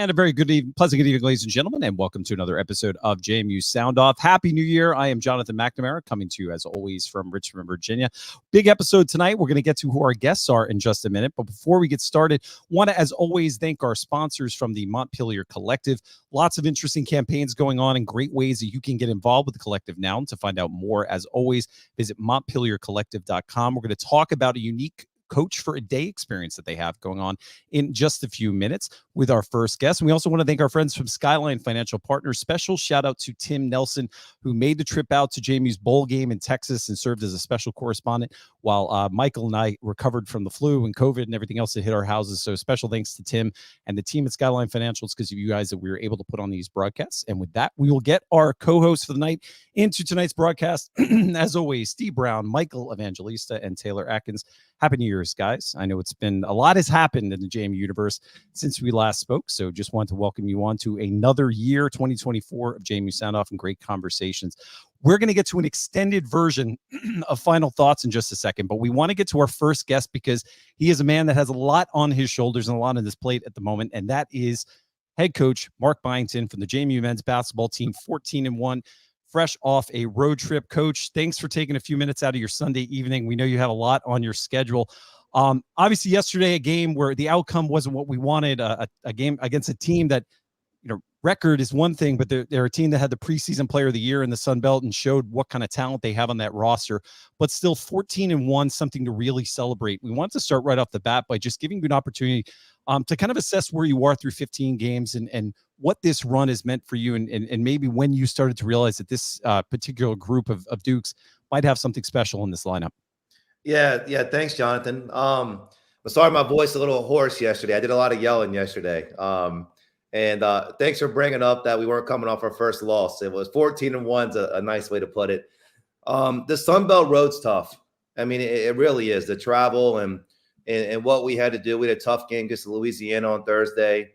And a very pleasant good evening, ladies and gentlemen, and welcome to another episode of JMU Sound Off. Happy New Year. I am Jonathan McNamara, coming to you, as always, from Richmond, Virginia. Big episode tonight. We're going to get to who our guests are in just a minute. But before we get started, want to, as always, thank our sponsors from the Montpelier Collective. Lots of interesting campaigns going on and great ways that you can get involved with the Collective now. To find out more, as always, visit MontpelierCollective.com. We're going to talk about a unique Coach for a Day experience that they have going on in just a few minutes with our first guest. And we also want to thank our friends from Skyline Financial Partners. Special shout out to Tim Nelson, who made the trip out to JMU's bowl game in Texas and served as a special correspondent while Michael and I recovered from the flu and COVID and everything else that hit our houses. So special thanks to Tim and the team at Skyline Financials because of you guys that we were able to put on these broadcasts. And with that, we will get our co-hosts for the night into tonight's broadcast. As always, Steve Brown, Michael Evangelista, and Taylor Atkins. Happy New Year's, guys. I know it's been a lot has happened in the JMU universe since we last spoke. So just want to welcome you on to another year, 2024 of JMU Sound Off and great conversations. We're going to get to an extended version of final thoughts in just a second, but we want to get to our first guest because he is a man that has a lot on his shoulders and a lot on his plate at the moment. And that is head coach Mark Byington from the JMU men's basketball team, 14-1. Fresh off a road trip. Coach, thanks for taking a few minutes out of your Sunday evening. We know you have a lot on your schedule. Obviously, yesterday, a game where the outcome wasn't what we wanted, a game against a team that, record is one thing, but they're a team that had the preseason player of the year in the Sun Belt and showed what kind of talent they have on that roster, but still 14-1, something to really celebrate. We want to start right off the bat by just giving you an opportunity to kind of assess where you are through 15 games and what this run has meant for you and maybe when you started to realize that this particular group of Dukes might have something special in this lineup. Yeah. Thanks, Jonathan. I'm sorry my voice a little hoarse yesterday. I did a lot of yelling yesterday. And thanks for bringing up that we weren't coming off our first loss. It was 14-1's a nice way to put it. The Sun Belt road's tough. I mean, it really is. The travel and what we had to do. We had a tough game against Louisiana on Thursday.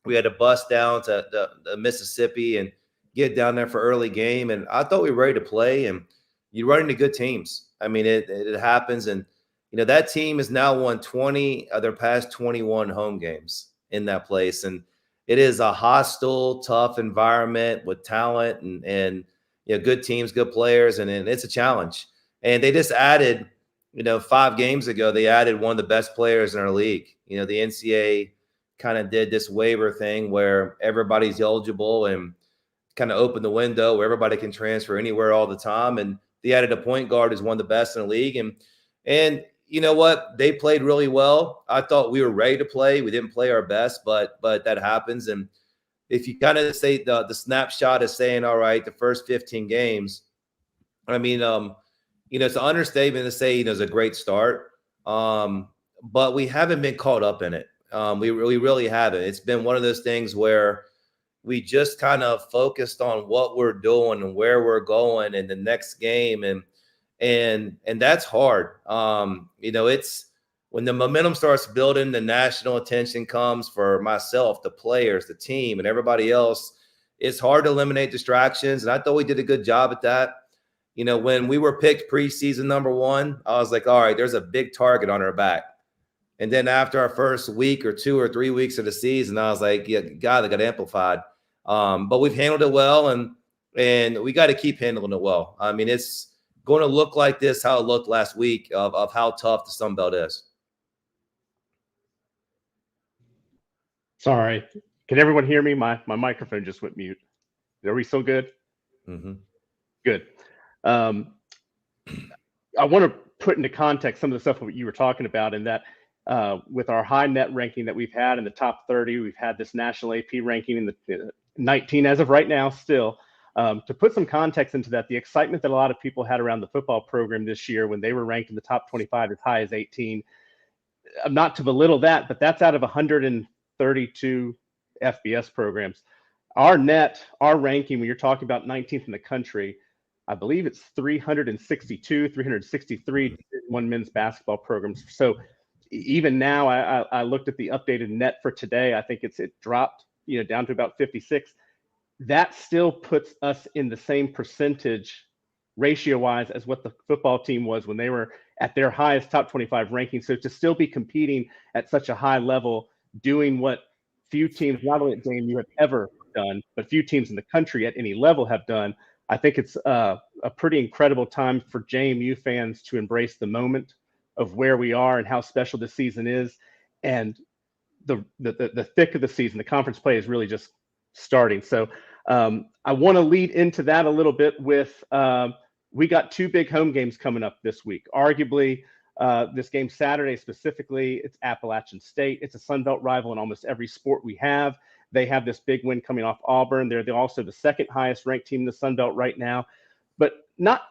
We had to bus down to the Mississippi and get down there for early game. And I thought we were ready to play. And you run into good teams. I mean, it happens. And, that team has now won 20 of their past 21 home games in that place. And it is a hostile, tough environment with talent and good teams, good players, and it's a challenge. And they just added, 5 games ago, they added one of the best players in our league. The NCAA kind of did this waiver thing where everybody's eligible and kind of opened the window where everybody can transfer anywhere all the time. And they added a point guard who's one of the best in the league. And you know what? They played really well. I thought we were ready to play. We didn't play our best, but that happens. And if you kind of say the snapshot is saying, all right, the first 15 games, I mean, it's an understatement to say, it's a great start. But we haven't been caught up in it. We really haven't. It's been one of those things where we just kind of focused on what we're doing and where we're going in the next game. And that's hard. It's when the momentum starts building, the national attention comes for myself, the players, the team, and everybody else. It's hard to eliminate distractions. And I thought we did a good job at that. When we were picked preseason number 1, I was like, all right, there's a big target on our back. And then after our first week or 2 or 3 weeks of the season, I was like, yeah, God, they got amplified. But we've handled it well, and we got to keep handling it well. I mean, it's going to look like this, how it looked last week of how tough the Sun Belt is. Sorry. Can everyone hear me? My microphone just went mute. Are we still good? Mm-hmm. Good. I want to put into context some of the stuff that you were talking about in that with our high net ranking that we've had in the top 30, we've had this national AP ranking in the 19 as of right now still. To put some context into that, the excitement that a lot of people had around the football program this year when they were ranked in the top 25 as high as 18, not to belittle that, but that's out of 132 FBS programs. Our ranking, when you're talking about 19th in the country, I believe it's 363 one men's basketball programs. So even now, I looked at the updated net for today. I think it dropped, down to about 56. That still puts us in the same percentage ratio-wise as what the football team was when they were at their highest top 25 ranking. So to still be competing at such a high level, doing what few teams, not only at JMU, have ever done, but few teams in the country at any level have done. I think it's a pretty incredible time for JMU fans to embrace the moment of where we are and how special this season is. And the thick of the season, the conference play is really just starting. So I want to lead into that a little bit with we got 2 big home games coming up this week. Arguably, this game Saturday specifically, it's Appalachian State. It's a Sun Belt rival in almost every sport we have. They have this big win coming off Auburn. They're also the second highest ranked team in the Sun Belt right now. But not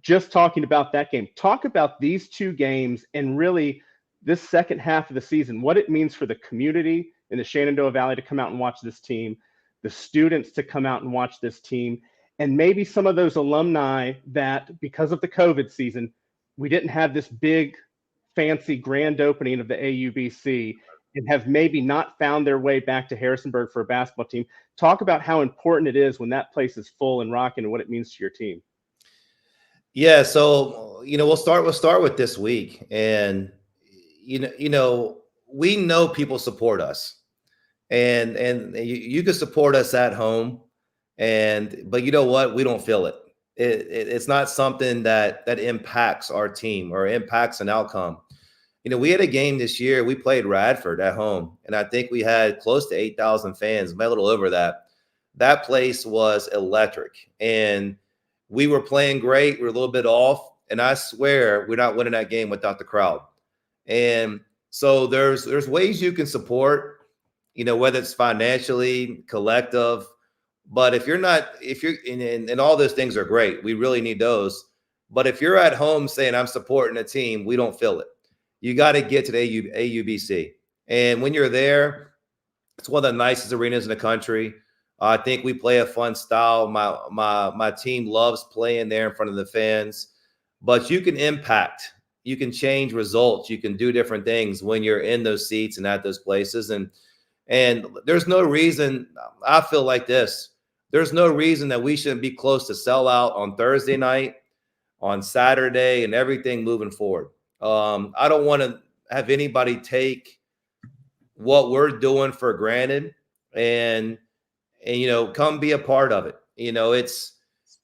just talking about that game. Talk about these 2 games and really this second half of the season, what it means for the community in the Shenandoah Valley to come out and watch this team, the students to come out and watch this team, and maybe some of those alumni that, because of the COVID season, we didn't have this big, fancy grand opening of the AUBC and have maybe not found their way back to Harrisonburg for a basketball team. Talk about how important it is when that place is full and rocking and what it means to your team. Yeah, so we'll start with this week, and we know people support us, and you can support us at home, but you know what? We don't feel it. It's not something that impacts our team or impacts an outcome. We had a game this year. We played Radford at home, and I think we had close to 8,000 fans, maybe a little over that. That place was electric, and we were playing great. We're a little bit off, and I swear we're not winning that game without the crowd. And so there's ways you can support, whether it's financially, collective. But if you're and all those things are great, we really need those. But if you're at home saying I'm supporting a team, we don't feel it. You got to get to the AUBC. And when you're there, it's one of the nicest arenas in the country. I think we play a fun style. My team loves playing there in front of the fans. But you can impact. You can change results. You can do different things when you're in those seats and at those places. And there's no reason, I feel like this. There's no reason that we shouldn't be close to sell out on Thursday night, on Saturday, and everything moving forward. I don't want to have anybody take what we're doing for granted and come be a part of it. It's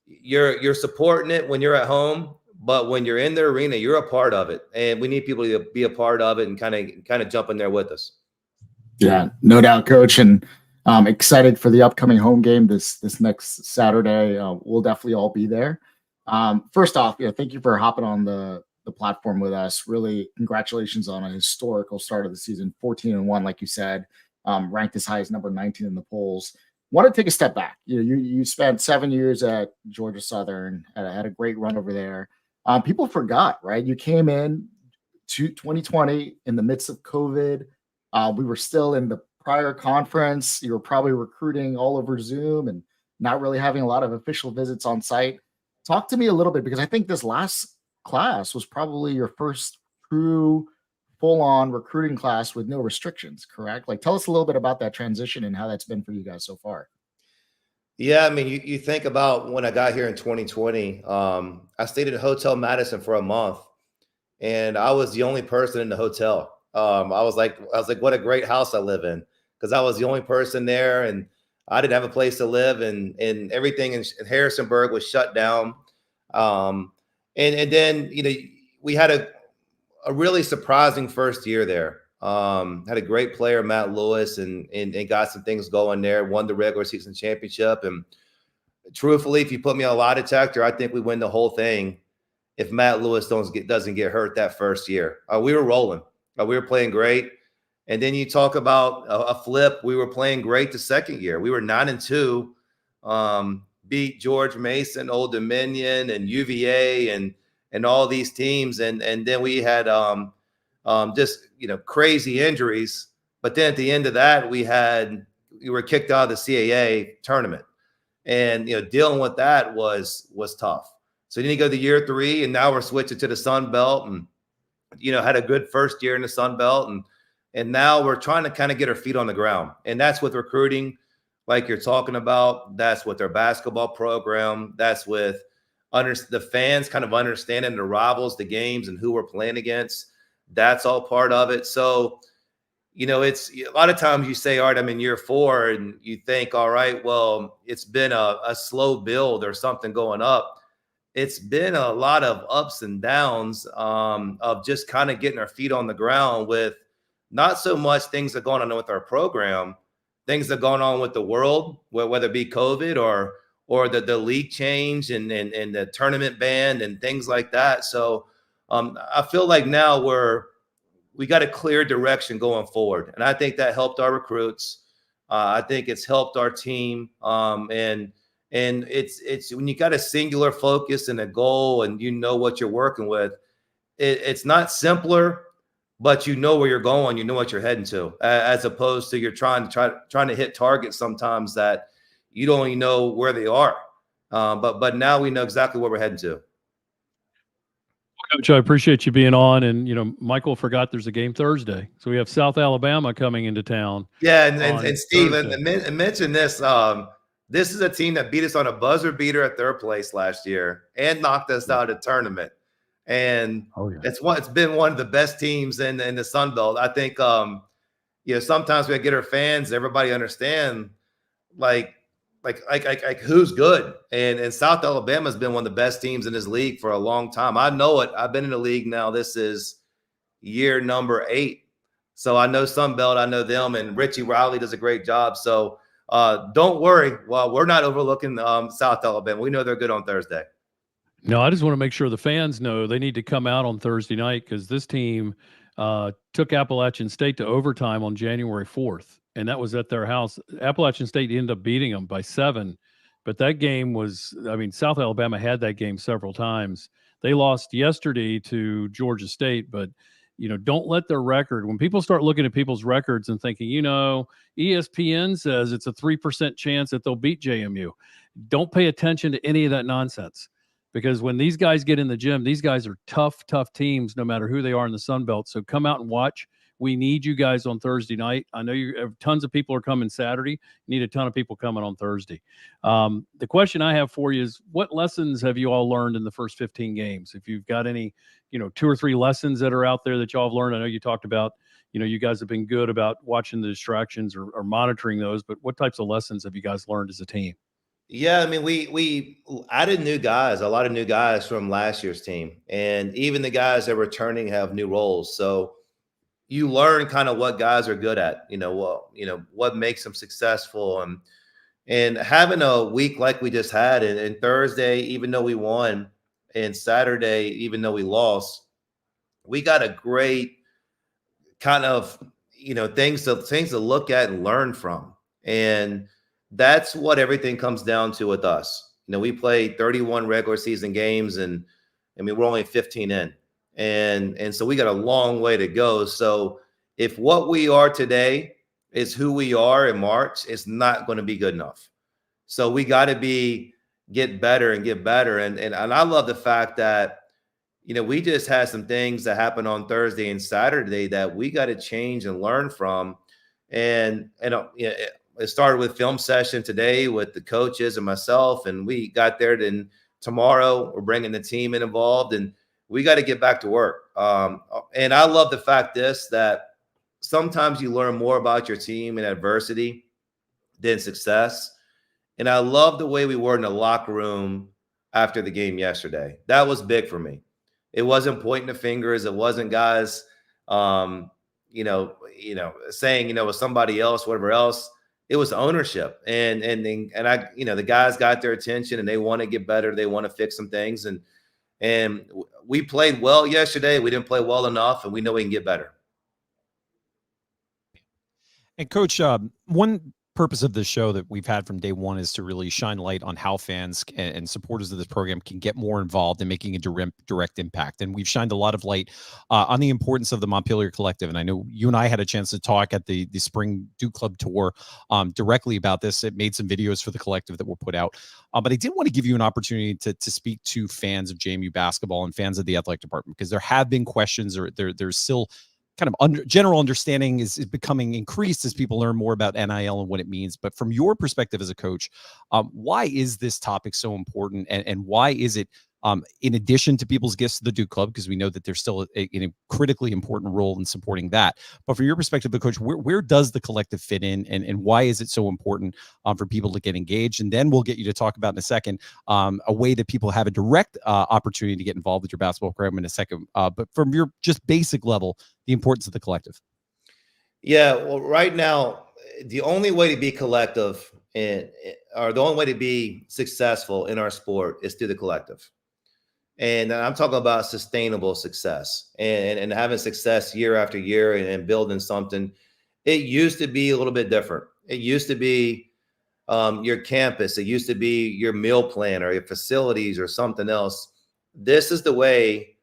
you're supporting it when you're at home, but when you're in the arena, you're a part of it, and we need people to be a part of it and kind of jump in there with us. Yeah, no doubt, Coach, and I'm excited for the upcoming home game this next Saturday. We'll definitely all be there. First off, thank you for hopping on the platform with us. Really, congratulations on a historical start of the season, 14-1, like you said, ranked as high as number 19 in the polls. Want to take a step back. You spent 7 years at Georgia Southern, had a great run over there. People forgot, right? You came in to 2020 in the midst of COVID. We were still in the prior conference. You were probably recruiting all over Zoom and not really having a lot of official visits on site. Talk to me a little bit, because I think this last class was probably your first true full-on recruiting class with no restrictions, correct? Like, tell us a little bit about that transition and how that's been for you guys so far. Yeah, I mean, you think about when I got here in 2020, I stayed at Hotel Madison for a month, and I was the only person in the hotel. I was like, what a great house I live in, because I was the only person there, and I didn't have a place to live, and everything in Harrisonburg was shut down. And then, we had a really surprising first year there. Had a great player, Matt Lewis, and got some things going there, won the regular season championship. And truthfully, if you put me on a lie detector, I think we win the whole thing if Matt Lewis doesn't get hurt that first year. We were rolling. We were playing great. And then you talk about a flip. We were playing great the second year. We were 9-2, beat George Mason, Old Dominion, and UVA, and all these teams. And then we had just crazy injuries. But then at the end of that, we were kicked out of the CAA tournament, and dealing with that was tough. So then you go to year 3, and now we're switching to the Sun Belt, and had a good first year in the Sun Belt, and now we're trying to kind of get our feet on the ground. And that's with recruiting, like you're talking about. That's with their basketball program. That's with the fans kind of understanding the rivals, the games, and who we're playing against. That's all part of it. So it's a lot of times you say, all right, I'm in year 4, and you think, all right, well, it's been a slow build or something going up. It's been a lot of ups and downs of just kind of getting our feet on the ground with not so much things that are going on with our program, things that are going on with the world, whether it be COVID or the league change and the tournament ban and things like that. So I feel like now we got a clear direction going forward. And I think that helped our recruits. I think it's helped our team. And it's when you got a singular focus and a goal and you know what you're working with, it's not simpler, but you know where you're going, you know what you're heading to, as opposed to you're trying to hit targets sometimes that you don't even know where they are. But now we know exactly where we're heading to. Coach, I appreciate you being on. And, Michael forgot there's a game Thursday. So we have South Alabama coming into town. Yeah, and Steve, and mention this. This is a team that beat us on a buzzer beater at their place last year and knocked us out of the tournament. And it's been one of the best teams in the Sun Belt. I think, sometimes we get our fans, everybody understand, like who's good. And South Alabama has been one of the best teams in this league for a long time. I know it. I've been in the league now. This is year number 8. So I know Sun Belt. I know them. And Richie Riley does a great job. So don't worry. Well, we're not overlooking South Alabama. We know they're good on Thursday. No, I just want to make sure the fans know they need to come out on Thursday night, because this team took Appalachian State to overtime on January 4th. And that was at their house. Appalachian State ended up beating them by 7. But that game was, South Alabama had that game several times. They lost yesterday to Georgia State, but, don't let their record, when people start looking at people's records and thinking, ESPN says it's a 3% chance that they'll beat JMU. Don't pay attention to any of that nonsense, because when these guys get in the gym, these guys are tough teams, no matter who they are in the Sun Belt. So come out and watch. We need you guys on Thursday night. I know tons of people are coming Saturday. You need a ton of people coming on Thursday. The question I have for you is, what lessons have you all learned in the first 15 games? If you've got any, 2 or 3 lessons that are out there that y'all have learned. I know you talked about, you guys have been good about watching the distractions or monitoring those, but what types of lessons have you guys learned as a team? Yeah, we added new guys, a lot of new guys from last year's team. And even the guys that are returning have new roles. So you learn kind of what guys are good at, what makes them successful. And having a week like we just had, and Thursday, even though we won, and Saturday, even though we lost, we got a great kind of, things to look at and learn from. And that's what everything comes down to with us. We played 31 regular season games, and we're only 15 in. And so we got a long way to go. So if what we are today is who we are in March, it's not going to be good enough. So we got to get better and get better. And I love the fact that, we just had some things that happened on Thursday and Saturday that we got to change and learn from. And it started with film session today with the coaches and myself, and we got there. Then tomorrow we're bringing the team involved, and we got to get back to work. And I love the fact that sometimes you learn more about your team in adversity than success. And I love the way we were in the locker room after the game yesterday. That was big for me. It wasn't pointing the fingers. It wasn't guys, saying, it was somebody else, whatever else. It was ownership. And I, the guys got their attention, and they want to get better. They want to fix some things. And we played well yesterday. We didn't play well enough, and we know we can get better. And Coach, one purpose of this show that we've had from day one is to really shine light on how fans and supporters of this program can get more involved in making a direct impact. And we've shined a lot of light on the importance of the Montpelier Collective. And I know you and I had a chance to talk at the Spring Duke Club tour directly about this. It made some videos for the collective that were put out. But I did want to give you an opportunity to speak to fans of JMU basketball and fans of the athletic department, because there have been questions, or there's still kind of general understanding is becoming increased as people learn more about NIL and what it means. But from your perspective as a coach, why is this topic so important, and why is it in addition to people's gifts to the Duke Club, because we know that there's still a critically important role in supporting that. But from your perspective, the coach, where does the collective fit in, and why is it so important for people to get engaged? And then we'll get you to talk about in a second a way that people have a direct opportunity to get involved with your basketball program in a second. But from your just basic level, the importance of the collective. Yeah, well, right now, the only way to be collective or the only way to be successful in our sport is through the collective. And I'm talking about sustainable success and having success year after year and building something. It used to be a little bit different. It used to be your campus. It used to be your meal plan or your facilities or something else. This is the way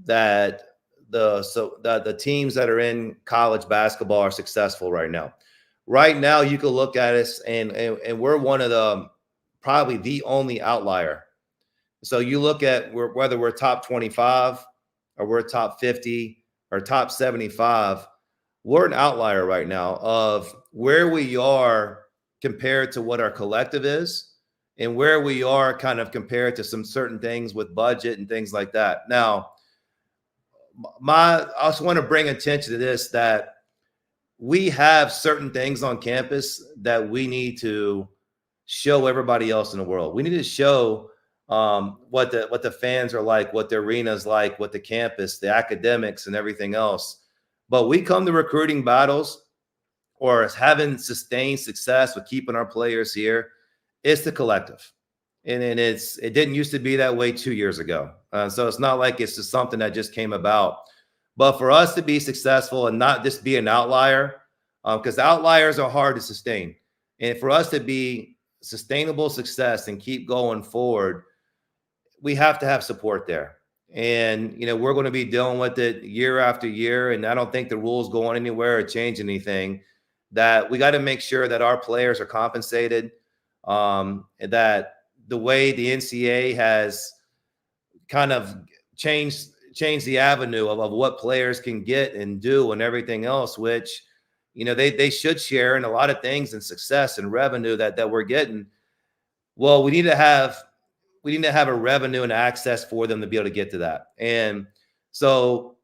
that the teams that are in college basketball are successful right now. Right now, you can look at us and we're one of the probably the only outlier. So you look at whether we're top 25 or we're top 50 or top 75, we're an outlier right now of where we are compared to what our collective is and where we are kind of compared to some certain things with budget and things like that. Now, I also want to bring attention to this, that we have certain things on campus that we need to show everybody else in the world. We need to show what the fans are like, what the arena is like, what the campus, the academics, and everything else. But we come to recruiting battles or having sustained success with keeping our players here. It's the collective, and it didn't used to be that way 2 years ago. So it's not like it's just something that just came about. But for us to be successful and not just be an outlier, because outliers are hard to sustain, and for us to be sustainable success and keep going forward, we have to have support there. And, we're going to be dealing with it year after year. And I don't think the rules going anywhere or change anything. That we got to make sure that our players are compensated, and that the way the NCAA has kind of changed the avenue of what players can get and do and everything else, which, they should share in a lot of things and success and revenue that we're getting. Well, we need to have a revenue and access for them to be able to get to that. And so,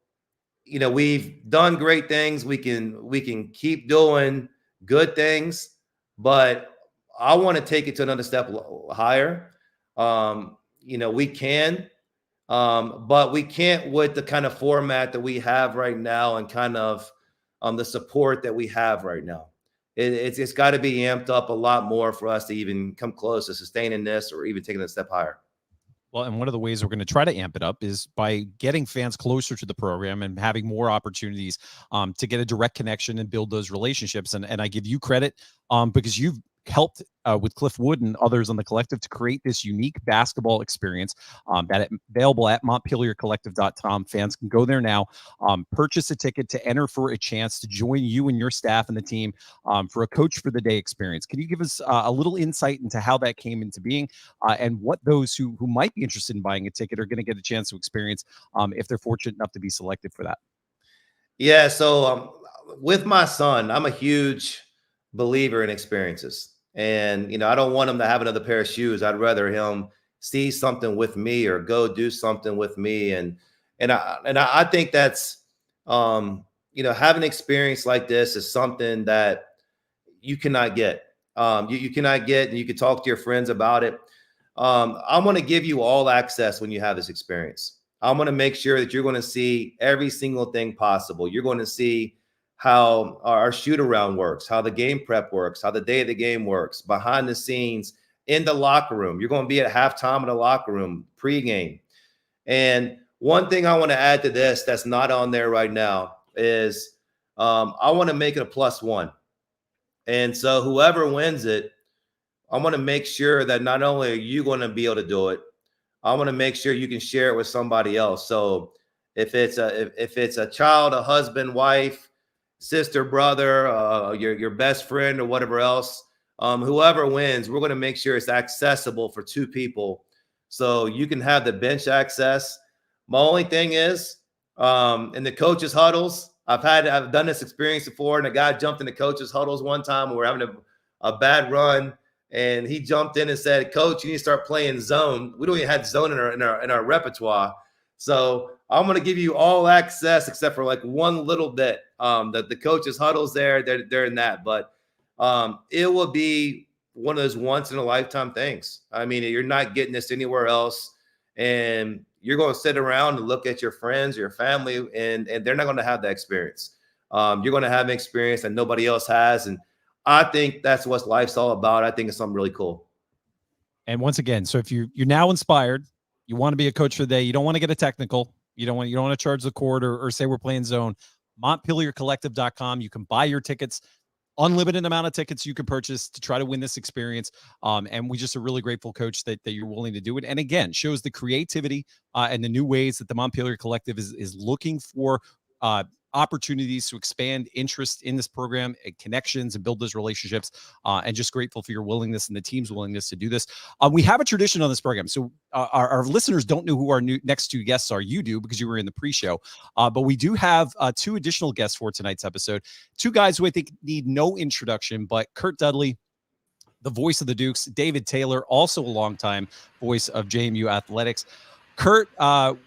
we've done great things. We can keep doing good things, but I want to take it to another step higher. We can, but we can't with the kind of format that we have right now and kind of the support that we have right now. It's got to be amped up a lot more for us to even come close to sustaining this or even taking it a step higher. Well, and one of the ways we're going to try to amp it up is by getting fans closer to the program and having more opportunities to get a direct connection and build those relationships. And I give you credit because you've helped with Cliff Wood and others on the collective to create this unique basketball experience that is available at MontpelierCollective.com. Fans can go there now, purchase a ticket to enter for a chance to join you and your staff and the team for a Coach for the Day experience. Can you give us a little insight into how that came into being and what those who might be interested in buying a ticket are going to get a chance to experience if they're fortunate enough to be selected for that? Yeah, so with my son, I'm a huge believer in experiences. And, I don't want him to have another pair of shoes. I'd rather him see something with me or go do something with me. And I think that's, having an experience like this is something that you cannot get. You cannot get, and you can talk to your friends about it. I'm going to give you all access when you have this experience. I'm going to make sure that you're going to see every single thing possible. You're going to see how our shoot around works, how the game prep works, how the day of the game works, behind the scenes, in the locker room. You're going to be at halftime in the locker room, pregame. And one thing I want to add to this that's not on there right now is I want to make it a +1. And so whoever wins it, I want to make sure that not only are you going to be able to do it, I want to make sure you can share it with somebody else. So if it's a child, a husband, wife, sister, brother, your best friend, or whatever else, whoever wins, we're going to make sure it's accessible for 2 people, so you can have the bench access. My only thing is, in the coaches' huddles, I've done this experience before, and a guy jumped in the coaches' huddles one time when we're having a bad run, and he jumped in and said, "Coach, you need to start playing zone." We don't even have zone in our repertoire, so I'm going to give you all access except for like one little bit. The coaches huddles there, they're in that, but it will be one of those once in a lifetime things. I mean, you're not getting this anywhere else, and you're going to sit around and look at your friends, your family, and they're not going to have that experience. You're going to have an experience that nobody else has, and I think that's what life's all about. I think it's something really cool. And once again, so if you're now inspired, you want to be a coach for the day, you don't want to get a technical, you don't want to charge the court or say we're playing zone. MontpelierCollective.com. You can buy your tickets. Unlimited amount of tickets you can purchase to try to win this experience. And we just are really grateful, Coach, that you're willing to do it. And again, shows the creativity and the new ways that the Montpelier Collective is looking for opportunities to expand interest in this program and connections and build those relationships. And just grateful for your willingness and the team's willingness to do this. We have a tradition on this program. So our listeners don't know who our next two guests are. You do, because you were in the pre-show. But we do have two additional guests for tonight's episode. Two guys who I think need no introduction, but Curt Dudley, the voice of the Dukes, David Taylor, also a longtime voice of JMU Athletics. Curt,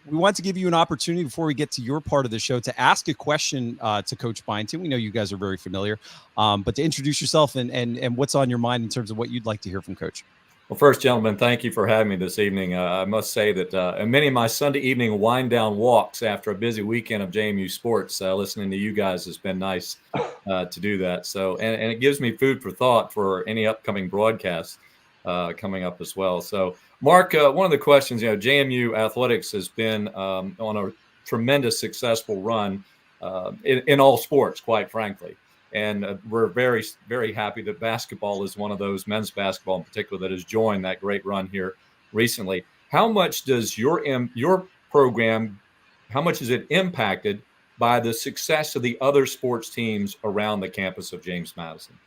we want to give you an opportunity before we get to your part of the show to ask a question to Coach Byington. We know you guys are very familiar, but to introduce yourself and what's on your mind in terms of what you'd like to hear from Coach. Well, first, gentlemen, thank you for having me this evening. I must say that many of my Sunday evening wind-down walks after a busy weekend of JMU sports, listening to you guys has been nice to do that. So, and it gives me food for thought for any upcoming broadcasts coming up as well. So, Mark, one of the questions, JMU Athletics has been on a tremendous successful run in all sports, quite frankly. And we're very, very happy that basketball is one of those, men's basketball in particular, that has joined that great run here recently. How much does your program, how much is it impacted by the success of the other sports teams around the campus of James Madison?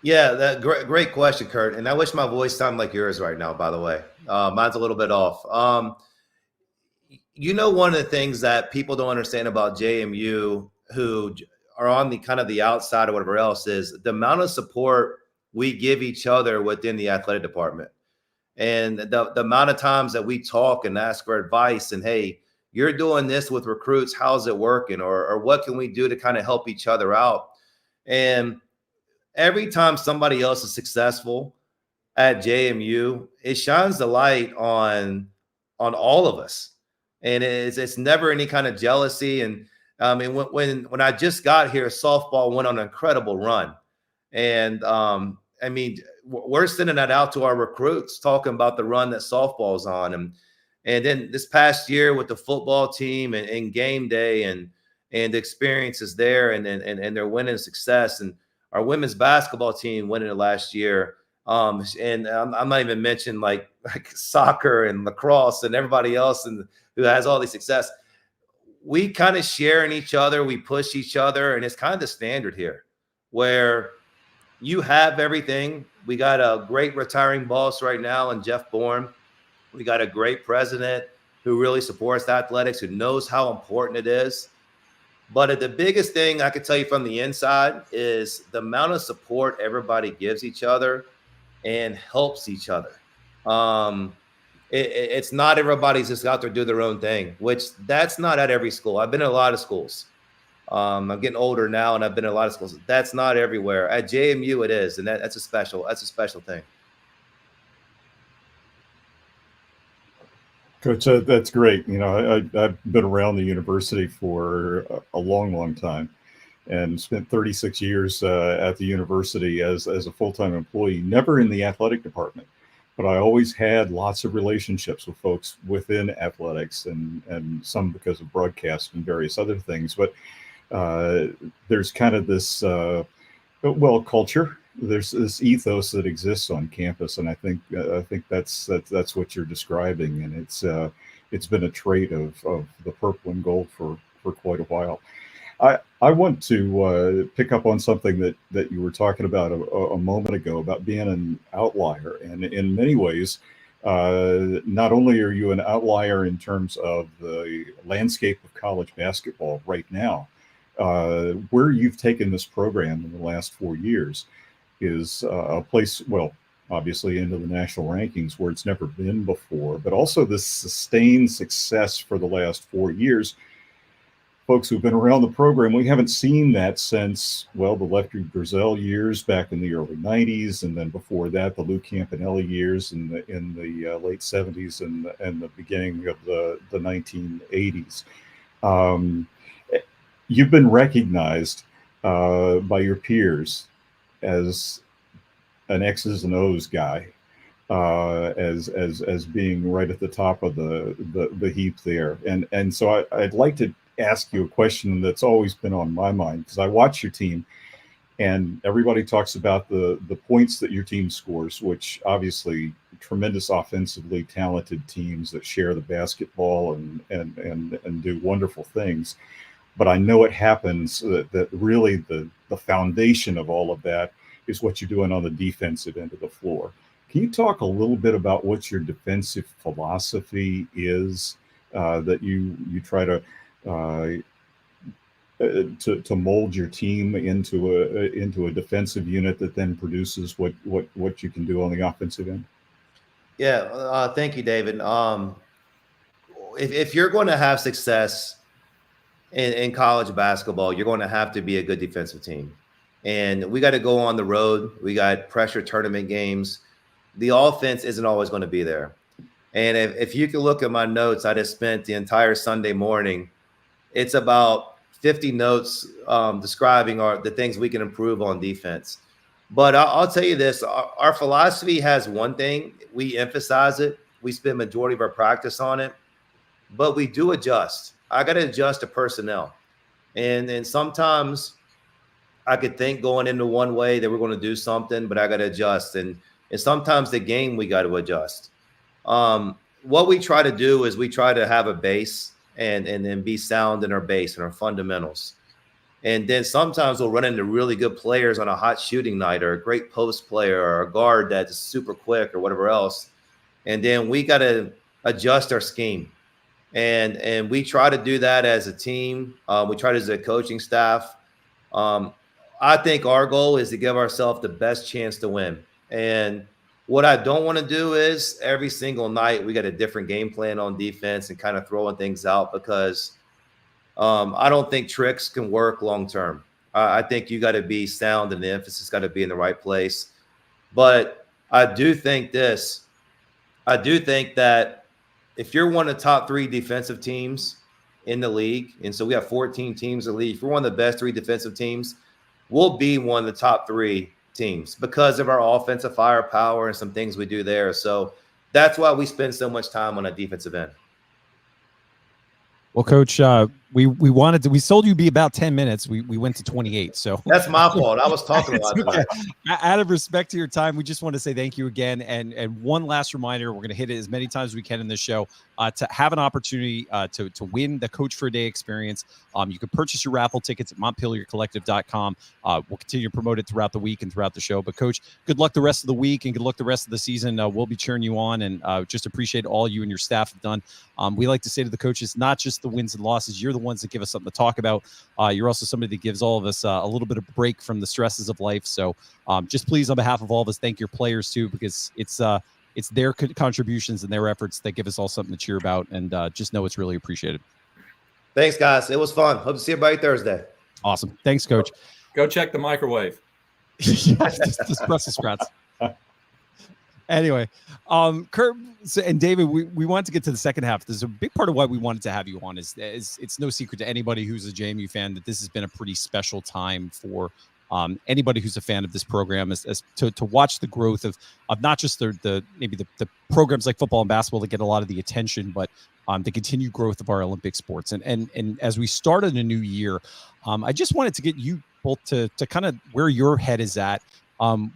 Yeah, that great question, Curt. And I wish my voice sounded like yours right now, by the way. Mine's a little bit off. One of the things that people don't understand about JMU, who are on the kind of the outside or whatever else, is the amount of support we give each other within the athletic department. And the amount of times that we talk and ask for advice and, hey, you're doing this with recruits, how's it working? Or what can we do to kind of help each other out? And every time somebody else is successful at JMU, it shines the light on all of us. And it's never any kind of jealousy. And I mean, when I just got here, softball went on an incredible run. And I mean, we're sending that out to our recruits, talking about the run that softball's on. And then this past year with the football team and game day and the experiences there and their winning success, and our women's basketball team winning it last year. And I'm not even mentioning like soccer and lacrosse and everybody else who has all the success. We kind of share in each other. We push each other. And it's kind of the standard here where you have everything. We got a great retiring boss right now in Jeff Bourne. We got a great president who really supports athletics, who knows how important it is. But the biggest thing I could tell you from the inside is the amount of support everybody gives each other and helps each other. It's not everybody's just out there do their own thing, which that's not at every school. I've been in a lot of schools. I'm getting older now, and I've been in a lot of schools. That's not everywhere. At JMU, it is, and that's a special thing. Coach, that's great. I've been around the university for a long, long time and spent 36 years at the university as a full-time employee, never in the athletic department. But I always had lots of relationships with folks within athletics and some because of broadcast and various other things. But there's kind of this, culture. There's this ethos that exists on campus, and I think that's what you're describing, and it's been a trait of the purple and gold for quite a while. I want to pick up on something that you were talking about a moment ago about being an outlier, and in many ways, not only are you an outlier in terms of the landscape of college basketball right now, where you've taken this program in the last 4 years. is a place, well, obviously into the national rankings where it's never been before, but also this sustained success for the last 4 years. Folks who've been around the program, we haven't seen that since, well, the Lefty Driesell years back in the early 90s, and then before that, the Lou Campanelli years in the late 70s and the beginning of the 1980s. You've been recognized by your peers as an X's and O's guy, as being right at the top of the heap there, and so I'd like to ask you a question that's always been on my mind, because I watch your team and everybody talks about the points that your team scores, which obviously tremendous offensively talented teams that share the basketball and do wonderful things. But I know it happens that really the foundation of all of that is what you're doing on the defensive end of the floor. Can you talk a little bit about what your defensive philosophy is, that you try to mold your team into a defensive unit that then produces what you can do on the offensive end? Yeah, thank you, David. If you're going to have success in college basketball, you're going to have to be a good defensive team. And we got to go on the road. We got pressure tournament games. The offense isn't always going to be there. And if you can look at my notes, I just spent the entire Sunday morning. It's about 50 notes describing the things we can improve on defense. But I'll tell you this, our philosophy has one thing. We emphasize it. We spend majority of our practice on it. But we do adjust. I got to adjust to personnel. And sometimes I could think going into one way that we're going to do something, but I got to adjust. And sometimes the game we got to adjust. What we try to do is we try to have a base and then be sound in our base and our fundamentals. And then sometimes we'll run into really good players on a hot shooting night, or a great post player, or a guard that's super quick, or whatever else. And then we got to adjust our scheme. And we try to do that as a team. We try to as a coaching staff. I think our goal is to give ourselves the best chance to win. And what I don't want to do is every single night we got a different game plan on defense and kind of throwing things out, because I don't think tricks can work long term. I think you got to be sound and the emphasis got to be in the right place. But I do think this. I do think that if you're one of the top 3 defensive teams in the league, and so we have 14 teams in the league, if we're one of the best 3 defensive teams, we'll be one of the top 3 teams because of our offensive firepower and some things we do there. So that's why we spend so much time on a defensive end. Well, Coach, we sold you be about 10 minutes. We went to 28. So that's my fault. I was talking a lot tonight. Out of respect to your time, we just want to say thank you again. And one last reminder, we're going to hit it as many times as we can in this show, to have an opportunity to win the Coach for a Day experience. You can purchase your raffle tickets at montpeliercollective.com. We'll continue to promote it throughout the week and throughout the show. But Coach, good luck the rest of the week and good luck the rest of the season. We'll be cheering you on, and just appreciate all you and your staff have done. We like to say to the coaches, not just the wins and losses, you're the ones that give us something to talk about. You're also somebody that gives all of us a little bit of break from the stresses of life. So just please, on behalf of all of us, thank your players too, because it's their contributions and their efforts that give us all something to cheer about, and just know it's really appreciated. Thanks, guys. It was fun. Hope to see everybody Thursday. Awesome. Thanks, Coach. Go check the microwave. Just Brussels sprouts. Anyway, Curt and David, we want to get to the second half. There's a big part of why we wanted to have you on is it's no secret to anybody who's a JMU fan that this has been a pretty special time for anybody who's a fan of this program, as to watch the growth of not just the programs like football and basketball that get a lot of the attention, but the continued growth of our Olympic sports. And as we started a new year, I just wanted to get you both to kind of where your head is at.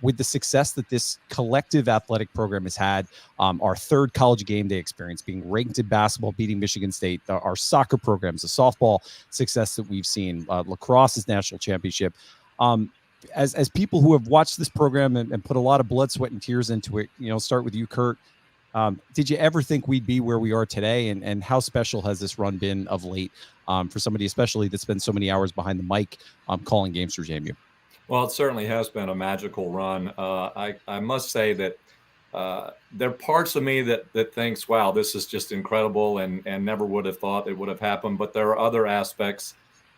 With the success that this collective athletic program has had, our third college game day experience, being ranked in basketball, beating Michigan State, our soccer programs, the softball success that we've seen, lacrosse's national championship. As people who have watched this program and put a lot of blood, sweat, and tears into it, start with you, Curt. Did you ever think we'd be where we are today? And how special has this run been of late for somebody, especially that spends so many hours behind the mic calling games for JMU? Well, it certainly has been a magical run. I must say that there are parts of me that thinks, wow, this is just incredible, and never would have thought it would have happened. But there are other aspects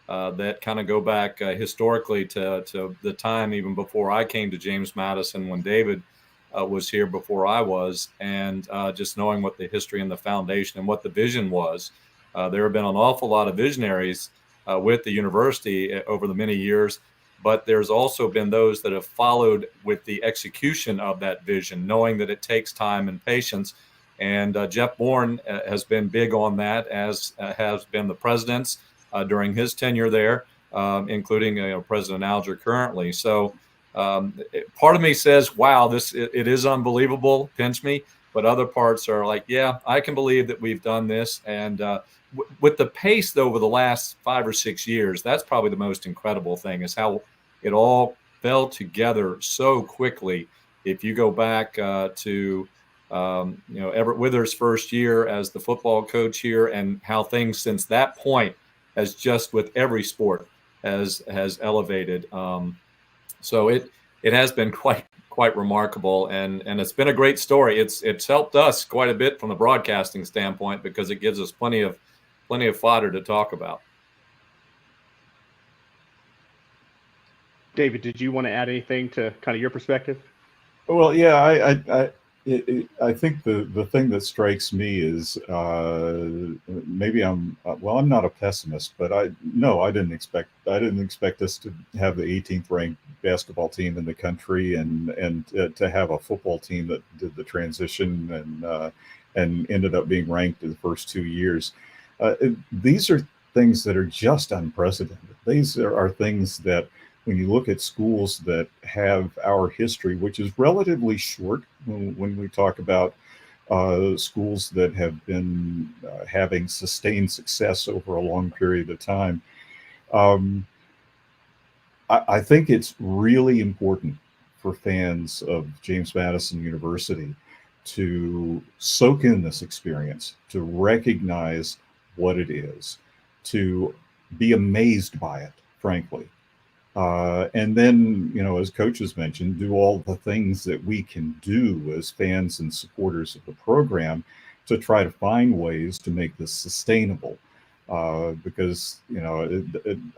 that kind of go back historically to the time even before I came to James Madison, when David was here before I was, and just knowing what the history and the foundation and what the vision was. There have been an awful lot of visionaries with the university over the many years, but there's also been those that have followed with the execution of that vision, knowing that it takes time and patience. And Jeff Bourne has been big on that, as has been the presidents during his tenure there, including President Alger currently. So part of me says, wow, it is unbelievable, pinch me. But other parts are like, yeah, I can believe that we've done this. And with the pace, though, over the last 5 or 6 years, that's probably the most incredible thing, is how it all fell together so quickly. If you go back to Everett Withers' first year as the football coach here, and how things since that point, as just with every sport, has elevated. So it has been quite remarkable, and it's been a great story. It's helped us quite a bit from the broadcasting standpoint, because it gives us plenty of fodder to talk about. David, did you want to add anything to kind of your perspective? Well, yeah, I think the thing that strikes me is maybe I'm not a pessimist, but I didn't expect us to have the 18th ranked basketball team in the country, and to have a football team that did the transition and ended up being ranked in the first 2 years. These are things that are just unprecedented. These are things that, when you look at schools that have our history, which is relatively short, when we talk about schools that have been having sustained success over a long period of time, I think it's really important for fans of James Madison University to soak in this experience, to recognize what it is, to be amazed by it, frankly. And then, as coaches mentioned, do all the things that we can do as fans and supporters of the program to try to find ways to make this sustainable. Because,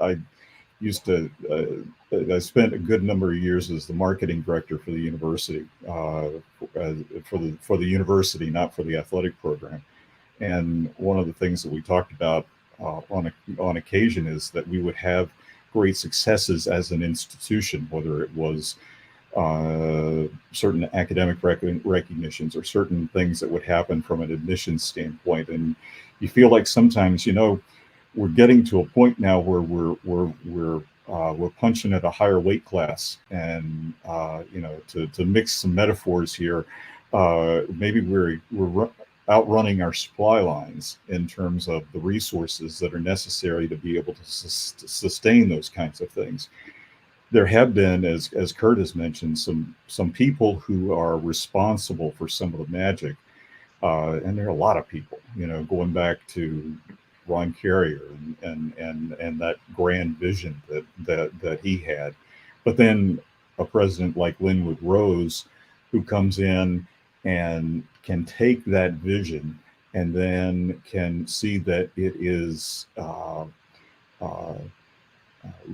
I spent a good number of years as the marketing director for the university, for the university, not for the athletic program. And one of the things that we talked about on occasion is that we would have great successes as an institution, whether it was certain academic recognitions or certain things that would happen from an admissions standpoint. And you feel like sometimes, we're getting to a point now where we're punching at a higher weight class, and to mix some metaphors here, maybe we're outrunning our supply lines in terms of the resources that are necessary to be able to sustain those kinds of things. There have been, as Curt has mentioned, some people who are responsible for some of the magic, and there are a lot of people, going back to Ron Carrier and that grand vision that he had. But then a president like Linwood Rose, who comes in and can take that vision and then can see that it is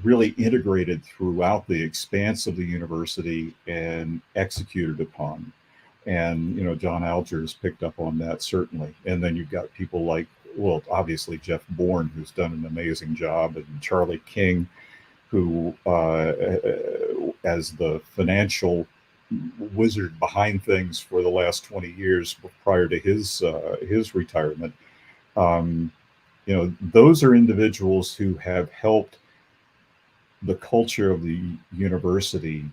really integrated throughout the expanse of the university and executed upon. And, John Alger has picked up on that, certainly. And then you've got people like, well, obviously Jeff Bourne, who's done an amazing job, and Charlie King, who, as the financial wizard behind things for the last 20 years prior to his retirement, those are individuals who have helped the culture of the university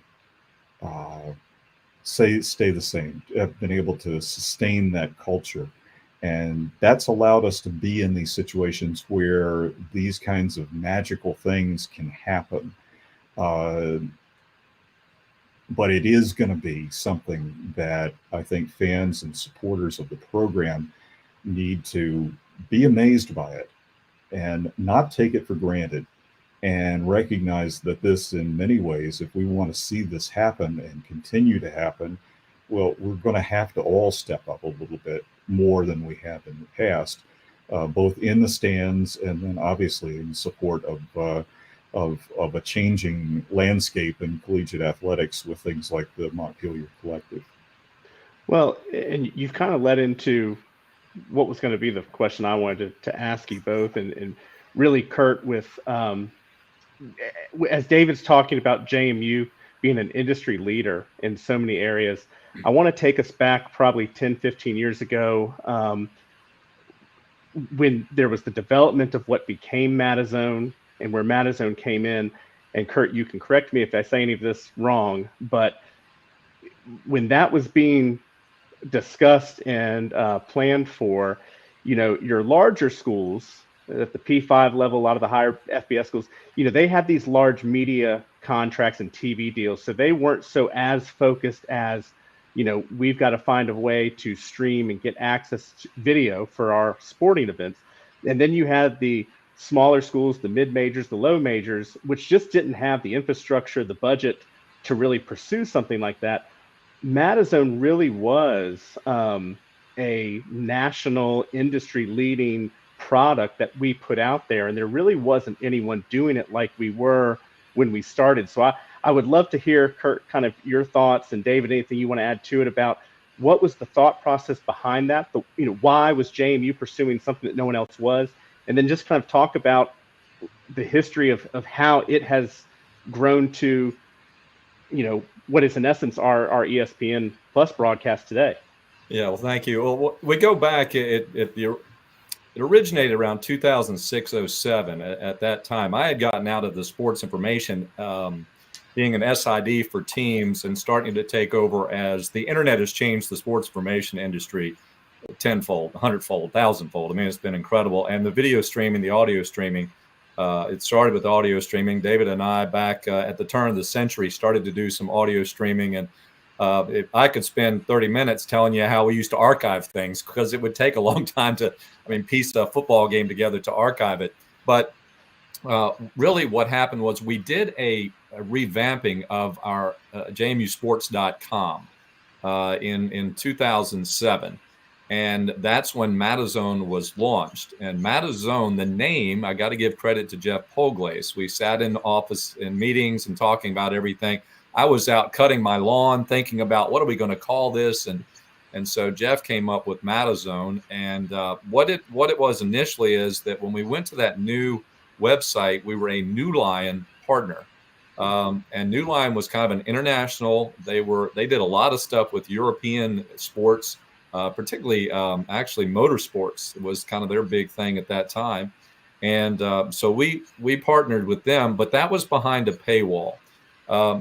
stay the same, have been able to sustain that culture. And that's allowed us to be in these situations where these kinds of magical things can happen. But it is going to be something that I think fans and supporters of the program need to be amazed by it and not take it for granted, and recognize that this, in many ways, if we want to see this happen and continue to happen, well, we're going to have to all step up a little bit more than we have in the past, both in the stands and then obviously in support of a changing landscape in collegiate athletics with things like the Montpelier Collective. Well, and you've kind of led into what was going to be the question I wanted to ask you both, and really, Curt, with as David's talking about JMU being an industry leader in so many areas, I want to take us back probably 10, 15 years ago, when there was the development of what became Matazone and where Matazone came in. And Curt, you can correct me if I say any of this wrong, but when that was being discussed and planned for, your larger schools at the P5 level, a lot of the higher FBS schools, they had these large media contracts and TV deals. So they weren't so as focused as, we've got to find a way to stream and get access to video for our sporting events. And then you had the smaller schools, the mid-majors, the low majors, which just didn't have the infrastructure, the budget to really pursue something like that. Matazone really was a national industry leading product that we put out there, and there really wasn't anyone doing it like we were when we started. So I would love to hear, Curt, kind of your thoughts, and David, anything you want to add to it about what was the thought process behind that? Why was JMU pursuing something that no one else was? And then just kind of talk about the history of how it has grown to, what is in essence our ESPN Plus broadcast today. Yeah, well, thank you. Well, we go back, it originated around 2006-07. At that time, I had gotten out of the sports information, being an SID for teams and starting to take over as the internet has changed the sports information industry tenfold, 100-fold, 1,000-fold. I mean, it's been incredible. And the video streaming, the audio streaming, it started with audio streaming. David and I, back at the turn of the century, started to do some audio streaming. And if I could spend 30 minutes telling you how we used to archive things, because it would take a long time to, piece a football game together to archive it. But really what happened was we did a revamping of our JMUsports.com in 2007. And that's when Matazone was launched. And Matazone, the name, I got to give credit to Jeff Poglace. We sat in the office in meetings and talking about everything. I was out cutting my lawn, thinking about what are we going to call this, and so Jeff came up with Matazone. And what it was initially is that when we went to that new website, we were a New Line partner, and New Line was kind of an international. They did a lot of stuff with European sports, particularly actually motorsports was kind of their big thing at that time, and so we partnered with them, but that was behind a paywall.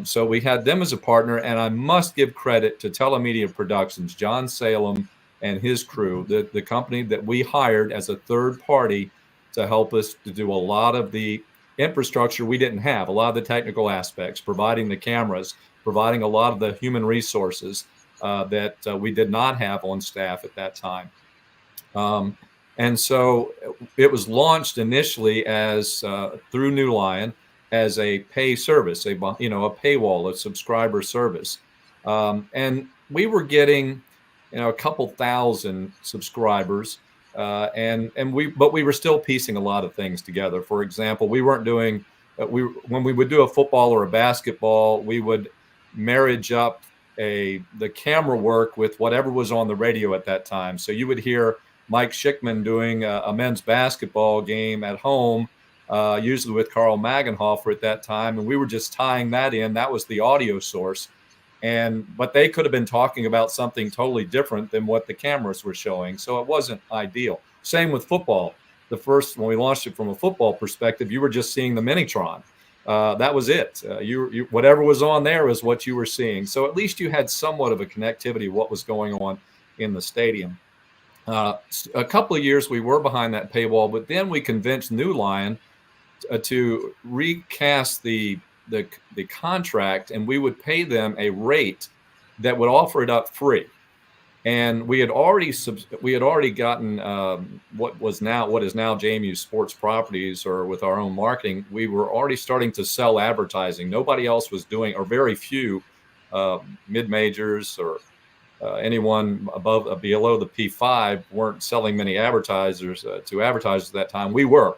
So we had them as a partner, and I must give credit to Telemedia Productions, John Salem and his crew, the company that we hired as a third party to help us to do a lot of the infrastructure we didn't have, a lot of the technical aspects, providing the cameras, providing a lot of the human resources that we did not have on staff at that time. And so it was launched initially as through New Line, as a pay service, a paywall, a subscriber service. And we were getting, a couple thousand subscribers. But we were still piecing a lot of things together. For example, we weren't doing, when we would do a football or a basketball, we would marriage up the camera work with whatever was on the radio at that time. So you would hear Mike Schickman doing a men's basketball game at home, usually with Carl Magenhofer at that time. And we were just tying that in. That was the audio source. But they could have been talking about something totally different than what the cameras were showing. So it wasn't ideal. Same with football. When we launched it from a football perspective, you were just seeing the Minitron. That was it. You whatever was on there was what you were seeing. So at least you had somewhat of a connectivity of what was going on in the stadium. A couple of years we were behind that paywall, but then we convinced New Line to recast the contract, and we would pay them a rate that would offer it up free. And we had already gotten what is now JMU Sports Properties, or with our own marketing, we were already starting to sell advertising. Nobody else was doing, or very few mid majors or anyone below the P5 weren't selling many advertisers to advertisers at that time. We were,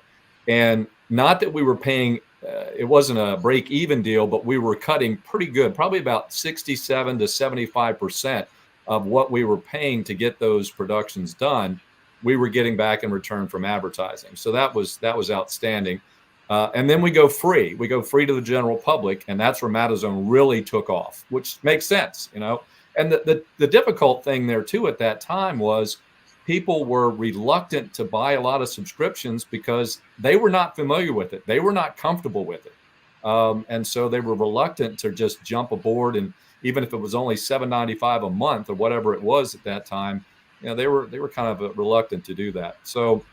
and not that we were paying. It wasn't a break even deal, but we were cutting pretty good, probably about 67 to 75% of what we were paying to get those productions done. We were getting back in return from advertising. So that was outstanding. And then we go free to the general public. And that's where Matazone really took off, which makes sense, you know. And the difficult thing there too at that time was people were reluctant to buy a lot of subscriptions because they were not familiar with it. They were not comfortable with it. And so they were reluctant to just jump aboard. And even if it was only $7.95 a month or whatever it was at that time, you know, they were kind of reluctant to do that. So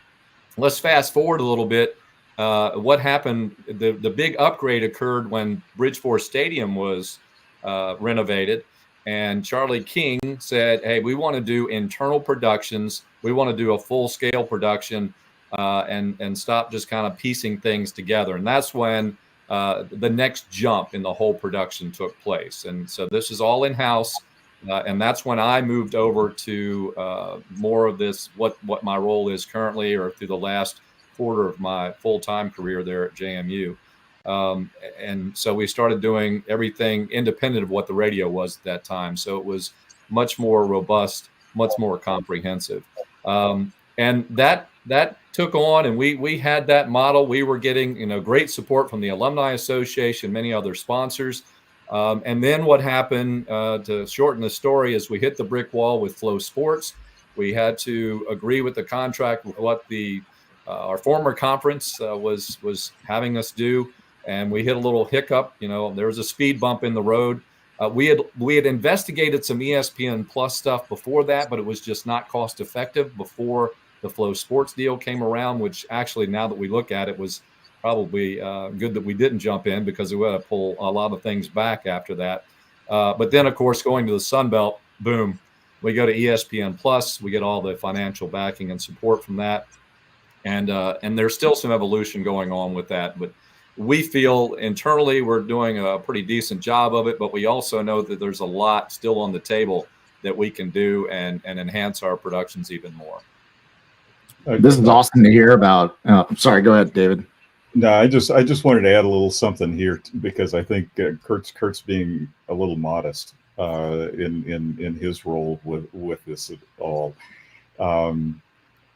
let's fast forward a little bit. What happened? The big upgrade occurred when Bridgeport Stadium was renovated. And Charlie King said, hey, we want to do internal productions. We want to do a full scale production and stop just kind of piecing things together. And that's when the next jump in the whole production took place. And so this is all in-house. And that's when I moved over to more of this, what my role is currently, or through the last quarter of my full-time career there at JMU. And so we started doing everything independent of what the radio was at that time. So it was much more robust, much more comprehensive. And that took on, and we had that model. We were getting, you know, great support from the Alumni Association, many other sponsors. And then what happened, to shorten the story, is we hit the brick wall with Flow Sports. We had to agree with the contract with what our former conference was having us do. And we hit a little hiccup. You know, there was a speed bump in the road. We had investigated some ESPN Plus stuff before that, but it was just not cost effective before the Flow Sports deal came around, which actually, now that we look at it, was probably good that we didn't jump in, because we had to pull a lot of things back after that. But then, of course, going to the Sun Belt, boom, we go to ESPN Plus. We get all the financial backing and support from that. And there's still some evolution going on with that. But we feel internally we're doing a pretty decent job of it, but we also know that there's a lot still on the table that we can do and enhance our productions even more. This is awesome to hear about. Sorry, go ahead, David. No, I just wanted to add a little something here, because I think Curt's being a little modest in his role with this at all.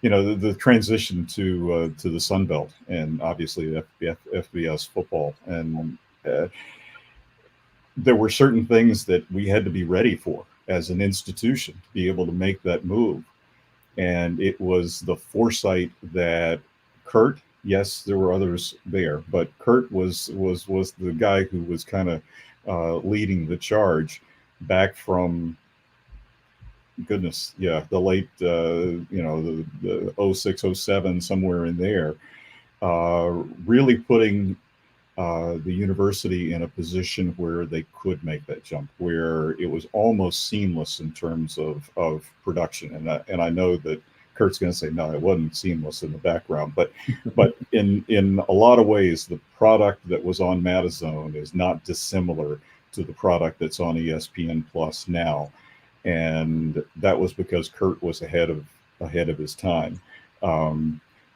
You know, the transition to the Sun Belt, and obviously FBS football, and there were certain things that we had to be ready for as an institution to be able to make that move. And it was the foresight that Curt, yes, there were others there, but Curt was the guy who was kind of leading the charge back from, goodness, yeah, the late, you know, the 06, 07, somewhere in there, really putting the university in a position where they could make that jump, where it was almost seamless in terms of production. And I know that Curt's going to say, no, it wasn't seamless in the background, but in a lot of ways, the product that was on Matazone is not dissimilar to the product that's on ESPN Plus now. And that was because Curt was ahead of his time.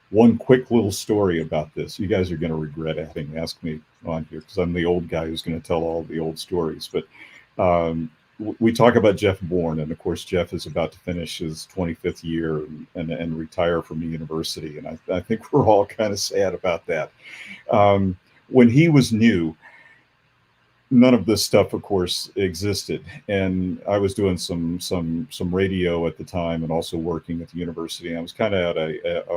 One quick little story about this. You guys are going to regret having asked me on here, because I'm the old guy who's going to tell all the old stories. But we talk about Jeff Bourne, and of course, Jeff is about to finish his 25th year and retire from the university. And I think we're all kind of sad about that. When he was new, none of this stuff, of course, existed, and I was doing some radio at the time, and also working at the university. I was kind of at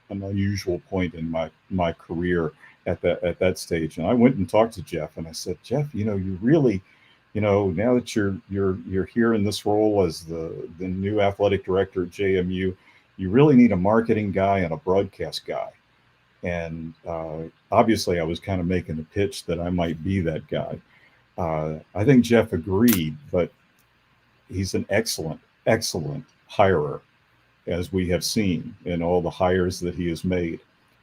an unusual point in my career at that stage, and I went and talked to Jeff, and I said, Jeff, you know, you really, you know, now that you're here in this role as the new athletic director at JMU, you really need a marketing guy and a broadcast guy. And obviously, I was kind of making the pitch that I might be that guy. I think Jeff agreed, but he's an excellent hirer, as we have seen in all the hires that he has made.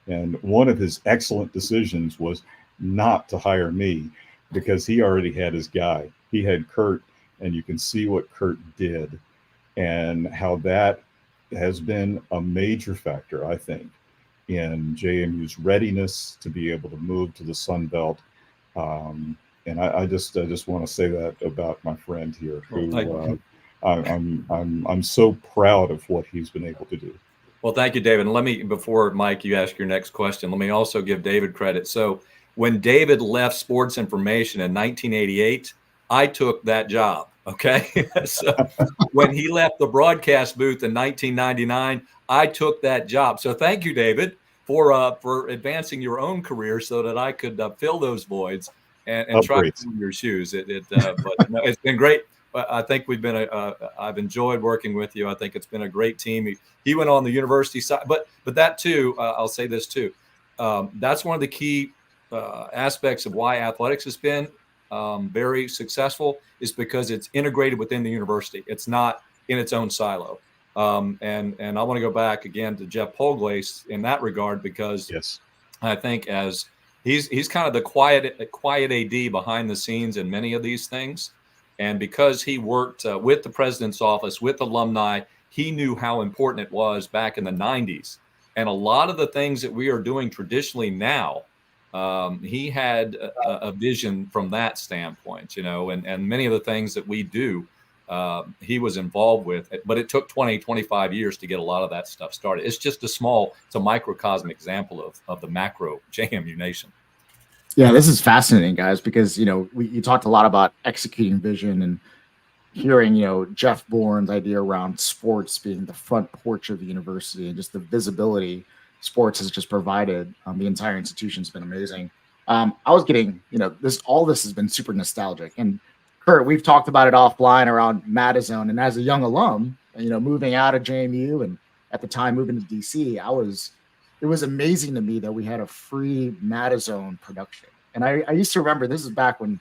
And one of his excellent decisions was not to hire me, because he already had his guy. He had Curt, and you can see what Curt did and how that has been a major factor, I think, in JMU's readiness to be able to move to the Sun Belt. And I just want to say that about my friend here, who I'm so proud of what he's been able to do. Well, thank you, David. And let me, before Mike, you ask your next question, let me also give David credit. So when David left sports information in 1988, I took that job. Okay. So when he left the broadcast booth in 1999, I took that job. So thank you, David, for advancing your own career so that I could fill those voids and try to fill your shoes. But no, it's been great. I think we've been I've enjoyed working with you. I think it's been a great team. He went on the university side, but that too, I'll say this too. That's one of the key aspects of why athletics has been very successful, is because it's integrated within the university. It's not in its own silo. And I want to go back again to Jeff Polglace in that regard, because yes, I think as he's kind of the quiet AD behind the scenes in many of these things. And because he worked with the president's office, with alumni, he knew how important it was back in the 90s. And a lot of the things that we are doing traditionally now, he had a vision from that standpoint, and many of the things that we do, he was involved with. But it took 20, 25 years to get a lot of that stuff started. It's just it's a microcosm example of the macro JMU nation. Yeah, this is fascinating, guys, because, you talked a lot about executing vision and hearing, Jeff Bourne's idea around sports being the front porch of the university, and just the visibility sports has just provided. The entire institution has been amazing. I was getting, all this has been super nostalgic. And Curt, we've talked about it offline around Madison. And as a young alum, moving out of JMU and at the time moving to DC, it was amazing to me that we had a free Madison production. And I used to remember, this is back when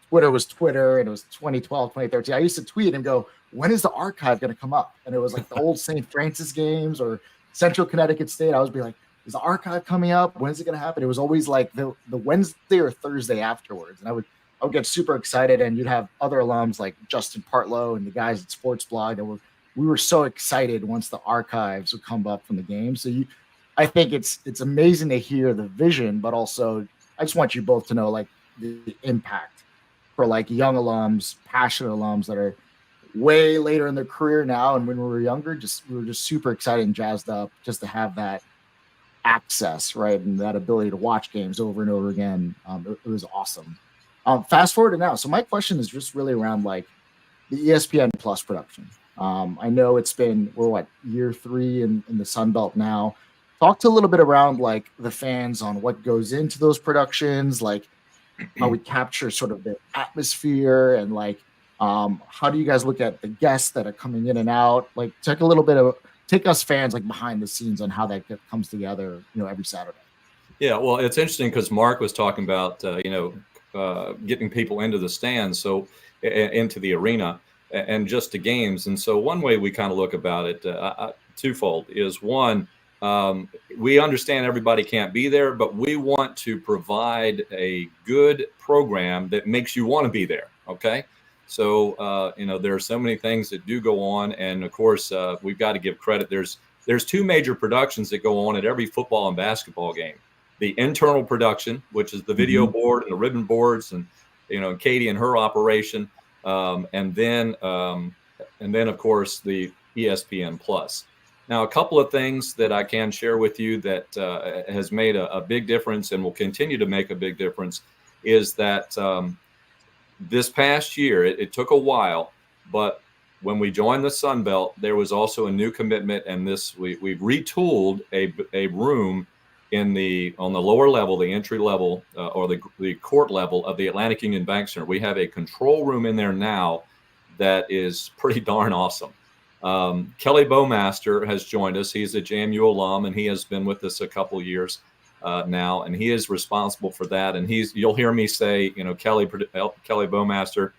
Twitter was Twitter, and it was 2012, 2013. I used to tweet and go, when is the archive going to come up? And it was like the old St. Francis games or Central Connecticut State. I was be like, is the archive coming up? When is it going to happen? It was always like the Wednesday or Thursday afterwards. And I would get super excited, and you'd have other alums like Justin Partlow and the guys at Sports Blog that we were so excited once the archives would come up from the game. So I think it's amazing to hear the vision, but also I just want you both to know like the impact for like young alums, passionate alums that are way later in their career now. And when we were younger, we were just super excited and jazzed up just to have that access, right? And that ability to watch games over and over again. It was awesome. Fast forward to now. So my question is just really around like the ESPN Plus production. I know we're year 3 in the Sun Belt now. Talk to a little bit around like the fans on what goes into those productions, like how we capture sort of the atmosphere, and like how do you guys look at the guests that are coming in and out? Like take us fans like behind the scenes on how that comes together, every Saturday. Yeah, well, it's interesting because Mark was talking about getting people into the stands, so into the arena and just to games. And so one way we kind of look about it, twofold, is one, we understand everybody can't be there, but we want to provide a good program that makes you want to be there. Okay. So, there are so many things that do go on. And of course, we've got to give credit. There's 2 major productions that go on at every football and basketball game. The internal production, which is the video board and the ribbon boards, and, Katie and her operation. And then of course the ESPN Plus. Now, a couple of things that I can share with you that has made a big difference and will continue to make a big difference is that this past year, it took a while, but when we joined the Sun Belt, there was also a new commitment, and we've retooled a room on the lower level, the entry level, or the court level of the Atlantic Union Bank Center. We have a control room in there now that is pretty darn awesome. Kelly Bowmaster has joined us. He's a JMU alum, and he has been with us a couple years now, and he is responsible for that. And you'll hear me say, Kelly Bowmaster,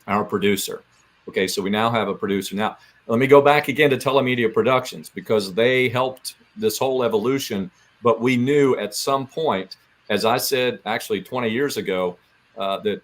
our producer. Okay, so we now have a producer. Now, let me go back again to Telemedia Productions, because they helped this whole evolution. But we knew at some point, as I said, actually 20 years ago, that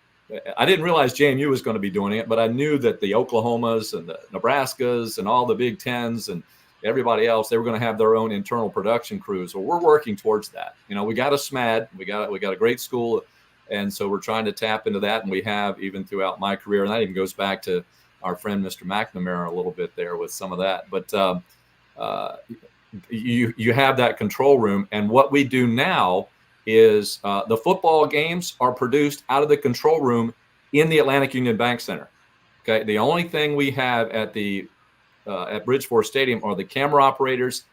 I didn't realize JMU was going to be doing it, but I knew that the Oklahomas and the Nebraskas and all the Big Tens and everybody else, they were going to have their own internal production crews. Well, we're working towards that. You know, we got a SMAD, we got a great school, and so we're trying to tap into that. And we have, even throughout my career, and that even goes back to our friend Mr. McNamara a little bit there with some of that. But you have that control room, and what we do now is the football games are produced out of the control room in the Atlantic Union Bank Center. Okay, the only thing we have at Bridgeport Stadium are the camera operators,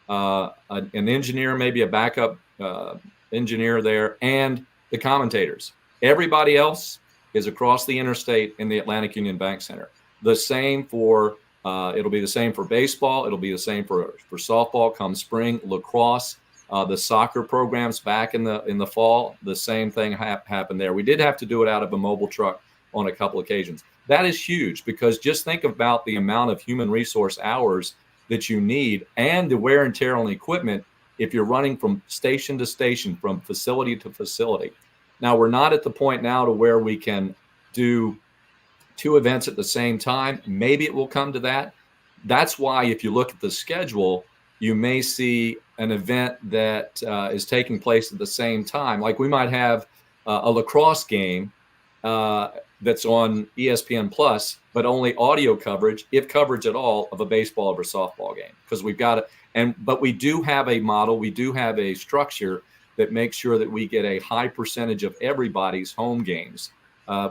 an engineer, maybe a backup engineer there, and the commentators. Everybody else is across the interstate in the Atlantic Union Bank Center. The same for it'll be the same for baseball. It'll be the same for softball come spring, lacrosse. The soccer programs back in the fall, the same thing happened there. We did have to do it out of a mobile truck on a couple occasions. That is huge, because just think about the amount of human resource hours that you need and the wear and tear on equipment if you're running from station to station, from facility to facility. Now, we're not at the point now to where we can do 2 events at the same time. Maybe it will come to that. That's why if you look at the schedule, you may see an event that is taking place at the same time. Like we might have a lacrosse game that's on ESPN Plus, but only audio coverage, if coverage at all, of a baseball or a softball game, because we've got it. But we do have a model, we do have a structure that makes sure that we get a high percentage of everybody's home games.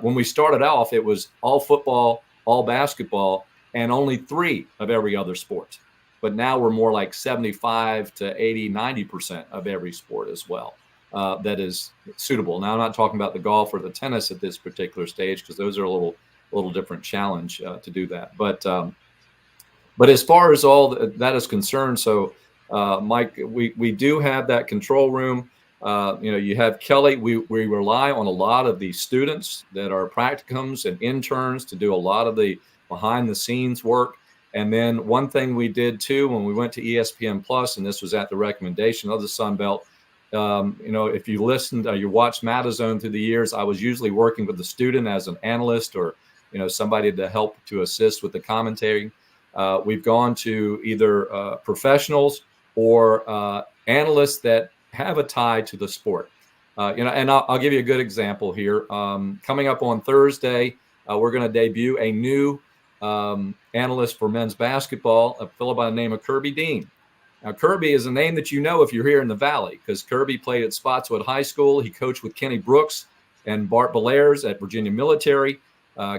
When we started off, it was all football, all basketball, and only 3 of every other sport. But now we're more like 75 to 80, 90% of every sport as well. That is suitable. Now, I'm not talking about the golf or the tennis at this particular stage, because those are a little different challenge to do that. But as far as all that is concerned, so Mike, we do have that control room. You have Kelly. We rely on a lot of the students that are practicums and interns to do a lot of the behind the scenes work. And then one thing we did too, when we went to ESPN Plus, and this was at the recommendation of the Sun Belt, if you listened, you watched Matazone through the years, I was usually working with the student as an analyst or, somebody to help to assist with the commentary. We've gone to either professionals or analysts that have a tie to the sport. And I'll give you a good example here. Coming up on Thursday, we're going to debut a new analyst for men's basketball, a fellow by the name of Kirby Dean. Now, Kirby is a name that you know if you're here in the Valley, because Kirby played at Spotswood High School. He coached with Kenny Brooks and Bart Belair's at Virginia Military,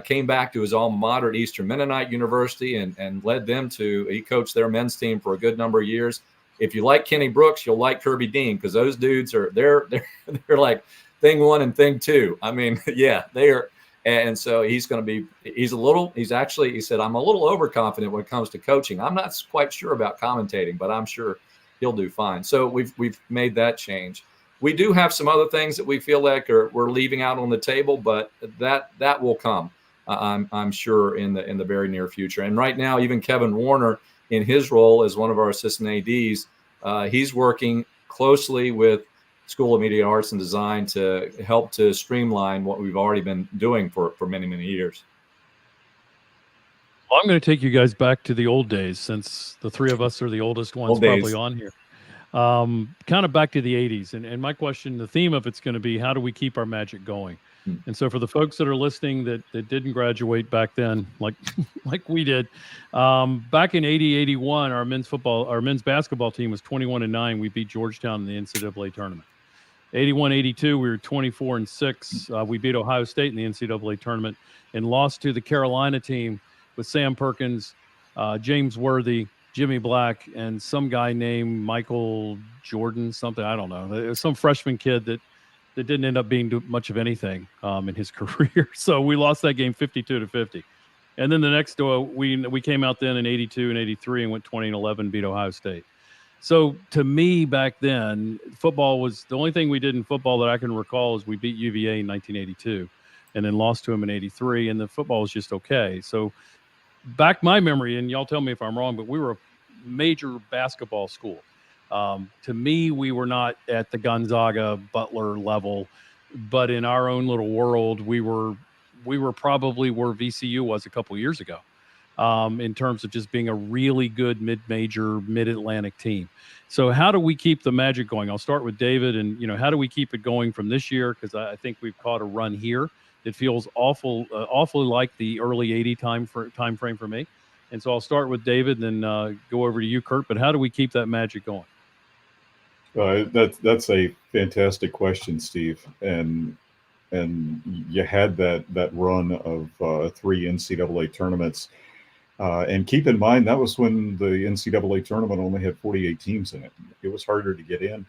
came back to his alma mater at Eastern Mennonite University and led them he coached their men's team for a good number of years. If you like Kenny Brooks, you'll like Kirby Dean, because those dudes they're like thing 1 and thing 2. I mean, yeah, they are. And so he said, I'm a little overconfident when it comes to coaching. I'm not quite sure about commentating, but I'm sure he'll do fine. So we've made that change. We do have some other things that we feel like we're leaving out on the table, but that will come, I'm sure, in the very near future. And right now, even Kevin Warner, in his role as one of our assistant ADs, he's working closely with School of Media Arts and Design to help to streamline what we've already been doing for many, many years. Well, I'm going to take you guys back to the old days, since the 3 of us are the oldest ones probably on here. Kind of back to the 80s. And my question, the theme of it's going to be, how do we keep our magic going? And so for the folks that are listening that didn't graduate back then, like we did, back in 80-81, our men's basketball team was 21-9. We beat Georgetown in the NCAA tournament. 81-82, we were 24-6. We beat Ohio State in the NCAA tournament and lost to the Carolina team with Sam Perkins, James Worthy, Jimmy Black, and some guy named Michael Jordan, something, I don't know. It was some freshman kid that didn't end up being much of anything in his career. So we lost that game 52-50. And then the next we came out then in 82 and 83 and went 20-11, beat Ohio State. So to me back then, football was the only thing we did in football that I can recall is we beat UVA in 1982. and then lost to them in 83, and the football was just okay. So back my memory, and y'all tell me if I'm wrong, but we were a major basketball school. To me, we were not at the Gonzaga Butler level, but in our own little world, we were probably where VCU was a couple years ago, in terms of just being a really good mid-major, mid-Atlantic team. So how do we keep the magic going? I'll start with David, and how do we keep it going from this year? Because I think we've caught a run here. It feels awfully like the early 80 time frame for me. And so I'll start with David, and then go over to you, Curt. But how do we keep that magic going? That's a fantastic question, Steve. And you had that run of 3 NCAA tournaments. And keep in mind, that was when the NCAA tournament only had 48 teams in it. It was harder to get in.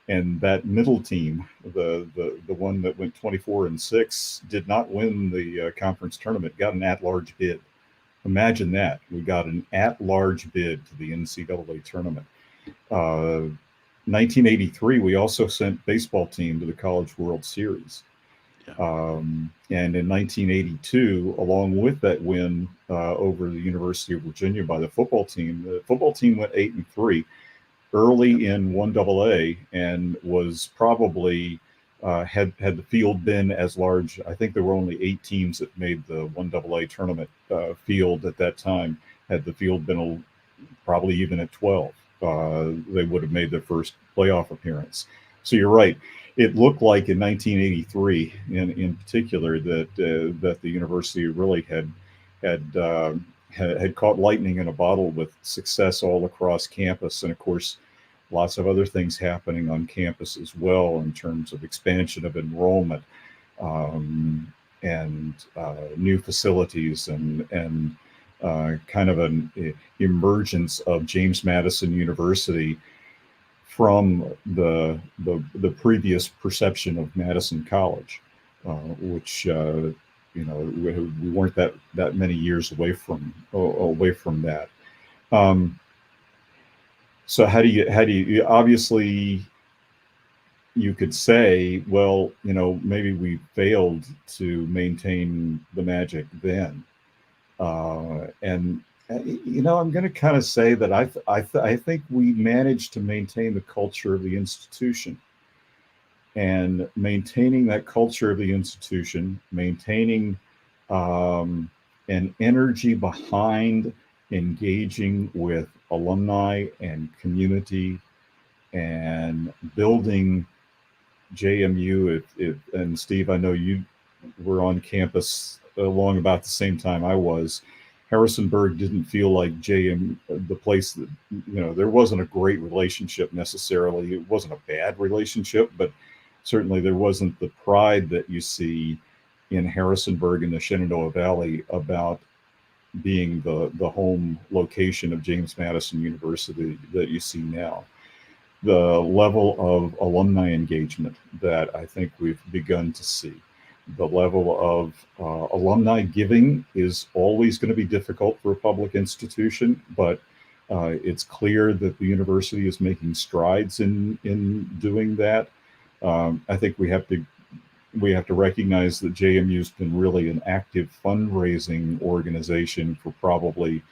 And that middle team, the one that went 24-6, did not win the conference tournament, got an at-large bid. Imagine that. We got an at-large bid to the NCAA tournament. 1983, we also sent baseball team to the College World Series. And in 1982, along with that win over the University of Virginia by the football team went 8-3 early in 1AA, and was probably had the field been as large. I think there were only 8 teams that made the 1AA tournament field at that time. Had the field been probably even at 12, they would have made their first playoff appearance. So you're right. It looked like in 1983, in particular, that the university really had caught lightning in a bottle with success all across campus, and of course, lots of other things happening on campus as well in terms of expansion of enrollment, and new facilities, and kind of an emergence of James Madison University from the previous perception of Madison College, which we weren't that many years away from that. So how do you obviously you could say, well, maybe we failed to maintain the magic then, and I'm going to kind of say that I think we managed to maintain the culture of the institution, and maintaining that culture of the institution, maintaining an energy behind engaging with alumni and community, and building JMU. And Steve, I know you were on campus along about the same time I was. Harrisonburg didn't feel like the place that, there wasn't a great relationship necessarily. It wasn't a bad relationship, but certainly there wasn't the pride that you see in Harrisonburg in the Shenandoah Valley about being the home location of James Madison University that you see now. The level of alumni engagement that I think we've begun to see, the level of alumni giving is always going to be difficult for a public institution, but it's clear that the university is making strides in doing that. I think we have to recognize that JMU has been really an active fundraising organization for probably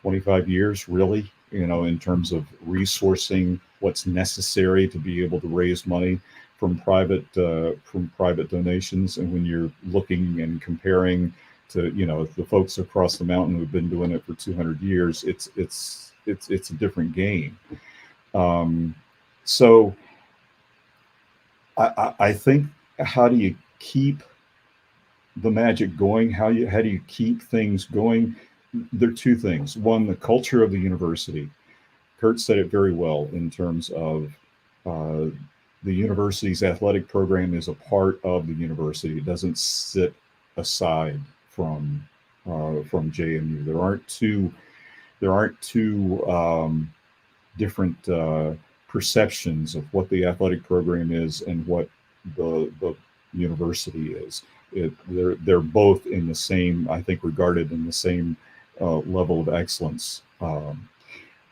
25 years, really, in terms of resourcing what's necessary to be able to raise money from private donations. And when you're looking and comparing to the folks across the mountain who've been doing it for 200 years, it's a different game. So I think, how do you keep the magic going? How do you keep things going? There are 2 things. One, the culture of the university. Curt said it very well in terms of the university's athletic program is a part of the university. It doesn't sit aside from JMU. There aren't two different perceptions of what the athletic program is and what the university is. They're both in the same, I think, regarded in the same level of excellence.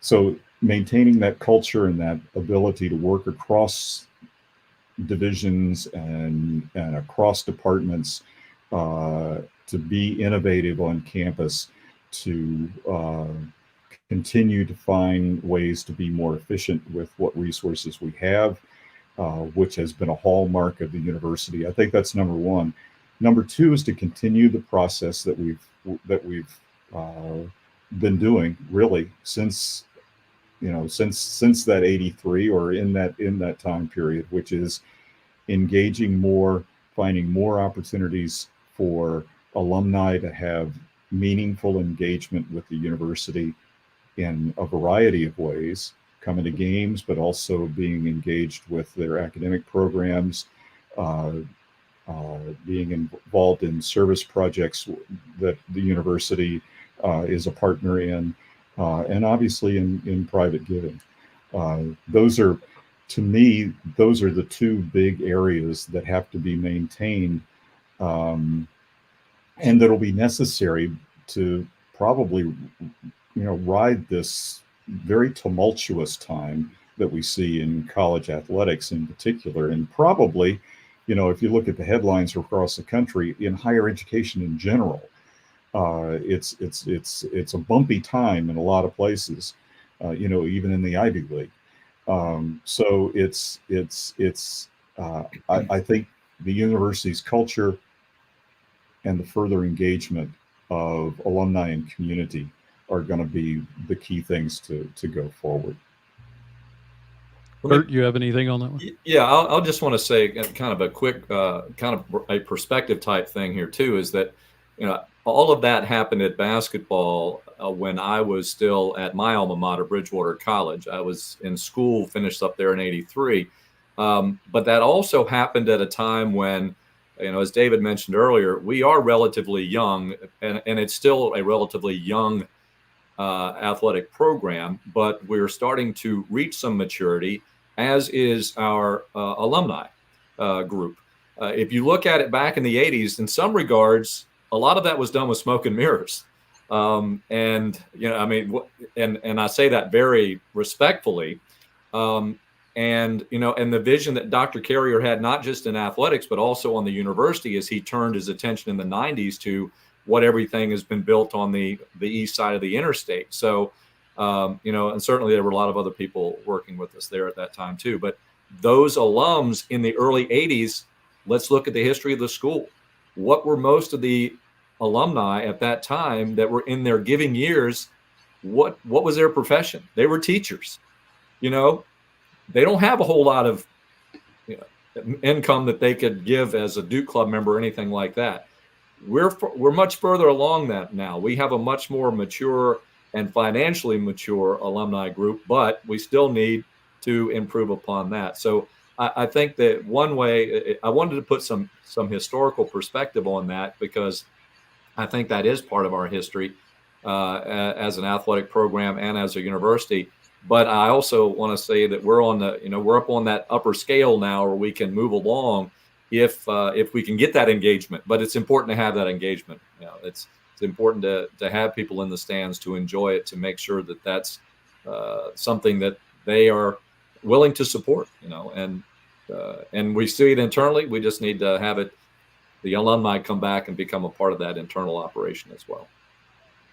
So maintaining that culture and that ability to work across divisions and across departments to be innovative on campus, to continue to find ways to be more efficient with what resources we have, which has been a hallmark of the university. I think that's number one. Number two is to continue the process that we've been doing really since that 83 or in that time period, which is engaging more, finding more opportunities for alumni to have meaningful engagement with the university in a variety of ways, coming to games, but also being engaged with their academic programs, being involved in service projects that the university is a partner in, and obviously in private giving. To me, those are the two big areas that have to be maintained, and that'll be necessary to probably, ride this very tumultuous time that we see in college athletics in particular, and probably, if you look at the headlines across the country in higher education in general, it's a bumpy time in a lot of places, even in the Ivy League. So I think the university's culture and the further engagement of alumni and community are going to be the key things to go forward. Curt, you have anything on that one? Yeah, I'll just want to say kind of a quick, kind of a perspective type thing here too, is that, all of that happened at basketball when I was still at my alma mater, Bridgewater College. I was in school, finished up there in '83. But that also happened at a time when, as David mentioned earlier, we are relatively young, and it's still a relatively young athletic program, but we're starting to reach some maturity, as is our alumni group. If you look at it back in the 80s, in some regards, a lot of that was done with smoke and mirrors. And I say that very respectfully. And the vision that Dr. Carrier had, not just in athletics, but also on the university, as he turned his attention in the 90s to what everything has been built on the east side of the interstate. So, and certainly there were a lot of other people working with us there at that time too. But those alums in the early 80s, let's look at the history of the school. What were most of the alumni at that time that were in their giving years? What was their profession? They were teachers. They don't have a whole lot of income that they could give as a Duke Club member or anything like that. We're much further along that now. We have a much more mature and financially mature alumni group, but we still need to improve upon that. So I think that one way, I wanted to put some historical perspective on that, because I think that is part of our history as an athletic program and as a university. But I also want to say that we're up on that upper scale now, where we can move along if we can get that engagement. But it's important to have that engagement. It's important to have people in the stands, to enjoy it, to make sure that that's something that they are willing to support. And we see it internally. We just need to have the alumni come back and become a part of that internal operation as well.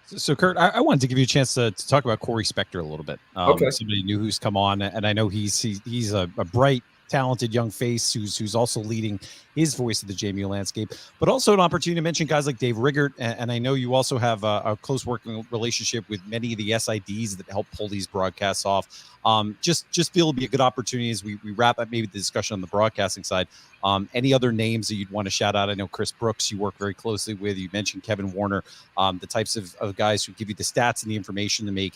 So Curt, I wanted to give you a chance to talk about Corey Spector a little bit. Okay. Somebody new who's come on, and I know he's a bright, talented young face who's also leading his voice of the JMU landscape, but also an opportunity to mention guys like Dave Riggert. And I know you also have a close working relationship with many of the SIDs that help pull these broadcasts off. Just feel it'll be a good opportunity as we wrap up maybe the discussion on the broadcasting side. Any other names that you'd want to shout out? I know Chris Brooks, you work very closely with. You mentioned Kevin Warner, the types of guys who give you the stats and the information to make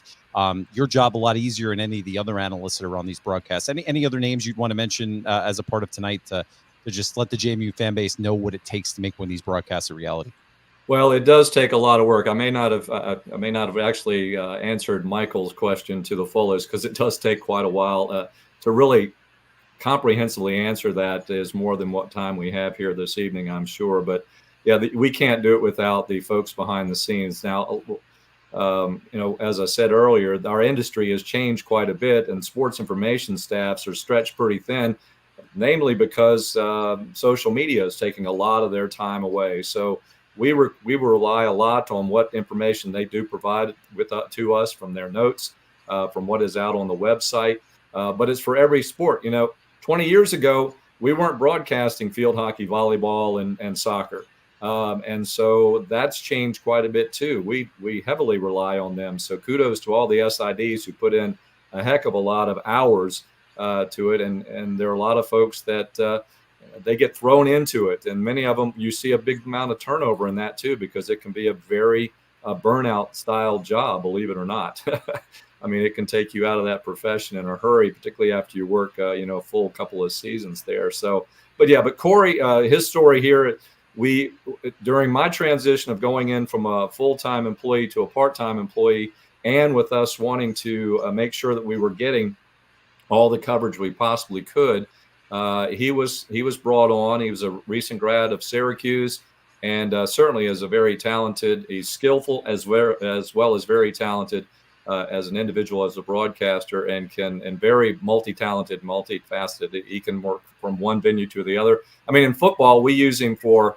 your job a lot easier, and any of the other analysts that are on these broadcasts. Any other names you'd want to mention as a part of tonight to just let the JMU fan base know what it takes to make one of these broadcasts a reality? Well, it does take a lot of work. I may not have actually answered Michael's question to the fullest, because it does take quite a while to really comprehensively answer that. Is more than what time we have here this evening, I'm sure. But yeah, we can't do it without the folks behind the scenes. Now, as I said earlier, our industry has changed quite a bit, and sports information staffs are stretched pretty thin. namely because social media is taking a lot of their time away. So we rely a lot on what information they do provide to us from their notes, from what is out on the website. But it's for every sport. 20 years ago, we weren't broadcasting field hockey, volleyball, and soccer. And so that's changed quite a bit too. We heavily rely on them. So kudos to all the SIDs who put in a heck of a lot of hours to it. And there are a lot of folks that they get thrown into it. And many of them, you see a big amount of turnover in that too, because it can be a very burnout style job, believe it or not. I mean, it can take you out of that profession in a hurry, particularly after you work, a full couple of seasons there. So, but Corey, his story here, during my transition of going in from a full-time employee to a part-time employee, and with us wanting to make sure that we were getting all the coverage we possibly could, he was brought on. He was a recent grad of Syracuse, and certainly is a very talented. He's skillful as well as very talented as an individual, as a broadcaster, and very multi-talented, multifaceted. He can work from one venue to the other. I mean, in football, we use him for.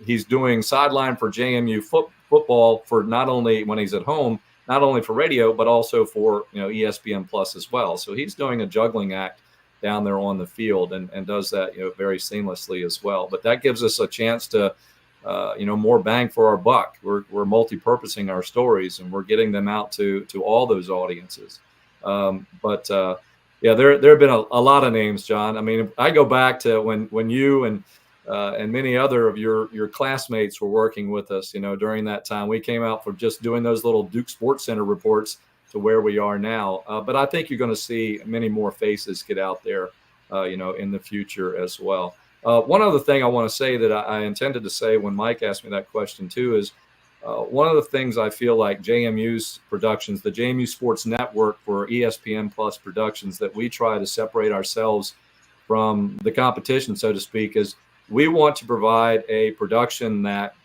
He's doing sideline for JMU football for not only when he's at home, not only for radio, but also for ESPN Plus as well. So he's doing a juggling act down there on the field, and does that very seamlessly as well. But that gives us a chance to more bang for our buck. We're multi-purposing our stories, and we're getting them out to all those audiences. There have been a lot of names, John. I mean, I go back to when you and many other of your classmates were working with us, during that time. We came out for just doing those little Duke Sports Center reports to where we are now. But I think you're going to see many more faces get out there, in the future as well. One other thing I want to say that I intended to say when Mike asked me that question too is one of the things I feel like JMU's productions, the JMU Sports Network for ESPN Plus productions, that we try to separate ourselves from the competition, so to speak, is we want to provide a production that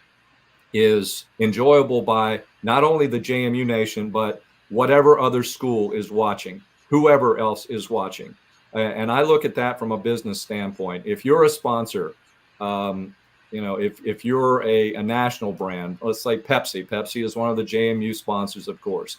is enjoyable by not only the JMU nation, but whatever other school is watching, whoever else is watching. And I look at that from a business standpoint. If you're a sponsor, if you're a national brand, let's say Pepsi. Pepsi is one of the JMU sponsors, of course.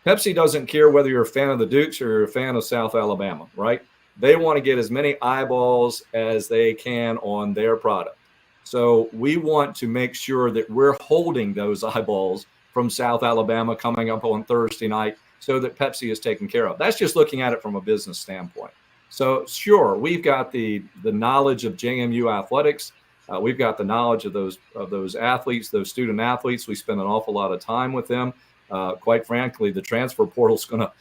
Pepsi doesn't care whether you're a fan of the Dukes or you're a fan of South Alabama, right? They want to get as many eyeballs as they can on their product. So we want to make sure that we're holding those eyeballs from South Alabama coming up on Thursday night so that Pepsi is taken care of. That's just looking at it from a business standpoint. So sure, we've got the knowledge of JMU athletics. We've got the knowledge of those athletes, those student athletes. We spend an awful lot of time with them. Quite frankly, the transfer portal is going to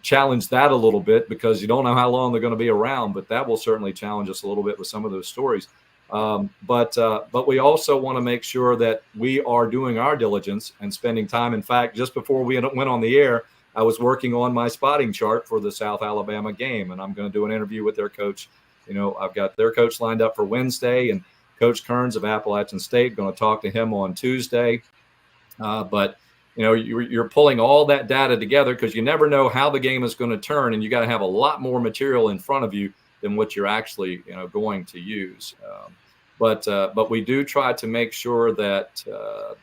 challenge that a little bit because you don't know how long they're going to be around, but that will certainly challenge us a little bit with some of those stories. But we also want to make sure that we are doing our diligence and spending time. In fact, just before we went on the air, I was working on my spotting chart for the South Alabama game, and I'm going to do an interview with their coach. I've got their coach lined up for Wednesday, and Coach Kearns of Appalachian State, going to talk to him on Tuesday. But you're pulling all that data together because you never know how the game is going to turn, and you got to have a lot more material in front of you than what you're actually going to use. But we do try to make sure that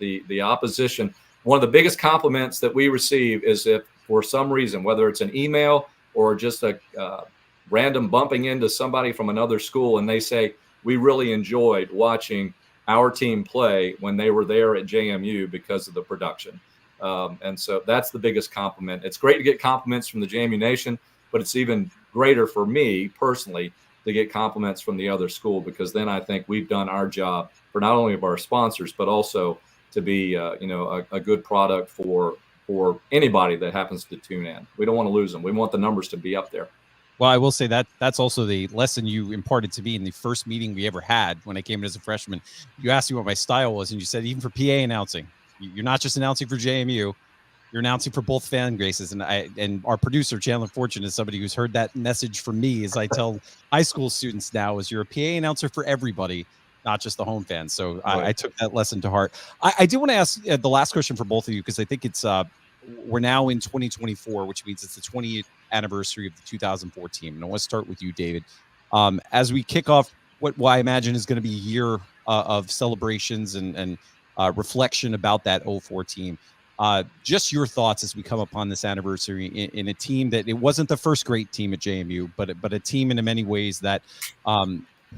the opposition. One of the biggest compliments that we receive is if for some reason, whether it's an email or just a random bumping into somebody from another school, and they say, we really enjoyed watching our team play when they were there at JMU because of the production. And so that's the biggest compliment. It's great to get compliments from the JMU Nation, but it's even greater for me personally to get compliments from the other school, because then I think we've done our job for not only of our sponsors, but also to be a good product for anybody that happens to tune in. We don't want to lose them. We want the numbers to be up there. Well, I will say that's also the lesson you imparted to me in the first meeting we ever had when I came in as a freshman. You asked me what my style was, and you said even for PA announcing, you're not just announcing for JMU, you're announcing for both fan bases. And our producer, Chandler Fortune, is somebody who's heard that message from me as I tell high school students now, is you're a PA announcer for everybody, not just the home fans. So right. I took that lesson to heart. I do want to ask the last question for both of you, because I think it's we're now in 2024, which means it's the 20th anniversary of the 2004 team. And I want to start with you, David. As we kick off what I imagine is going to be a year of celebrations and reflection about that 04 team. Just your thoughts as we come upon this anniversary in a team that it wasn't the first great team at JMU, but a team in many ways that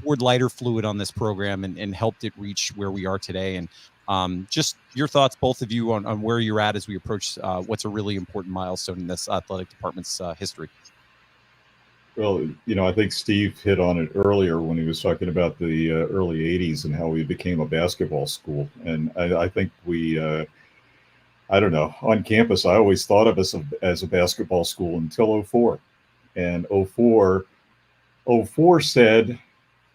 poured lighter fluid on this program and helped it reach where we are today. And just your thoughts, both of you, on where you're at as we approach what's a really important milestone in this athletic department's history. Well, I think Steve hit on it earlier when he was talking about the early 80s and how we became a basketball school. And I think we, I don't know, on campus, I always thought of us as a basketball school until 04. And 04 said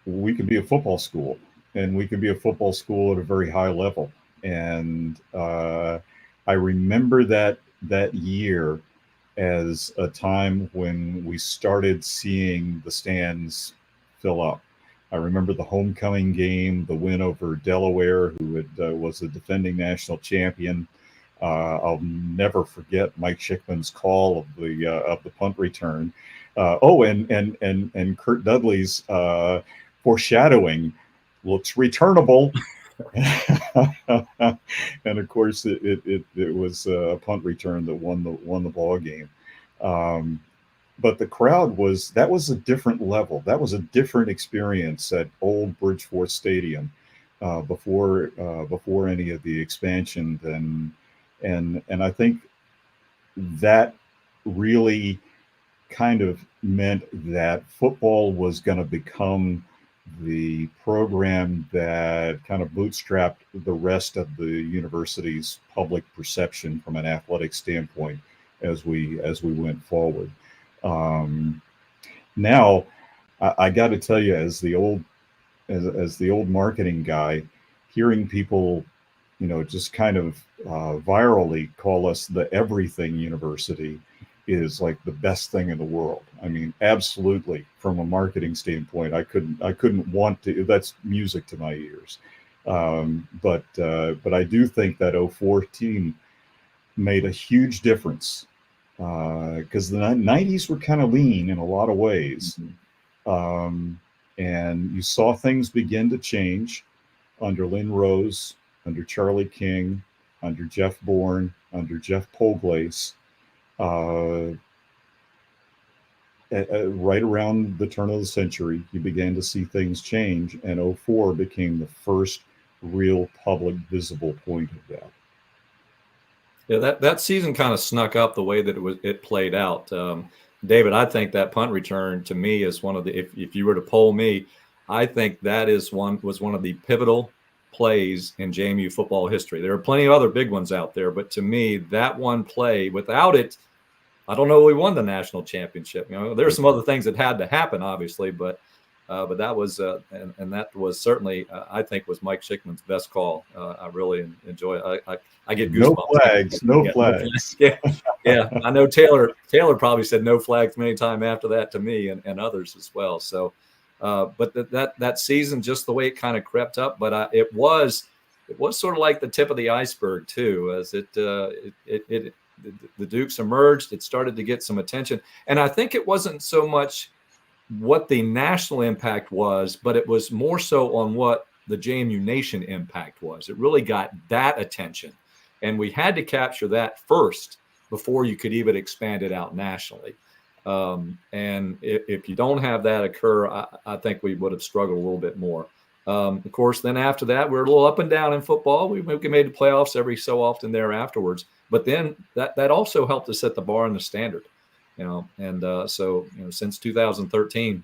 we could be a football school, and we could be a football school at a very high level. And I remember that year as a time when we started seeing the stands fill up. I remember the homecoming game, the win over Delaware, who was the defending national champion. I'll never forget Mike Schickman's call of the punt return. And Curt Dudley's foreshadowing, looks returnable. And of course, it was a punt return that won the ball game. But the crowd was a different level. That was a different experience at old Bridgeforth Stadium before any of the expansion. And I think that really kind of meant that football was going to become the program that kind of bootstrapped the rest of the university's public perception from an athletic standpoint as we went forward. Now, I got to tell you, as the old marketing guy, hearing people, just kind of virally call us the everything university is like the best thing in the world. I mean, absolutely. From a marketing standpoint, I couldn't want to. That's music to my ears. But I do think that 04 team made a huge difference because the 90s were kind of lean in a lot of ways. Mm-hmm. And you saw things begin to change under Lynn Rose, under Charlie King, under Jeff Bourne, under Jeff Poglace. Right around the turn of the century, you began to see things change, and 04 became the first real public visible point of that. Yeah, that season kind of snuck up the way that it played out. David, I think that punt return to me is one of the, if you were to poll me, I think that was one of the pivotal plays in JMU football history. There are plenty of other big ones out there, but to me, that one play, without it, I don't know if we won the national championship. There are some other things that had to happen, obviously, but that was and that was certainly I think was Mike Schickman's best call. I really enjoy it. I get goosebumps. No flags. Yeah. I know Taylor probably said no flags many times after that to me and others as well. So, but that season, just the way it kind of crept up, but it was sort of like the tip of the iceberg too, as the Dukes emerged. It started to get some attention, and I think it wasn't so much what the national impact was, but it was more so on what the JMU Nation impact was. It really got that attention, and we had to capture that first before you could even expand it out nationally. And if you don't have that occur, I think we would have struggled a little bit more. Of course, then after that, we're a little up and down in football. We made the playoffs every so often there afterwards. But then that also helped to set the bar and the standard, so since 2013,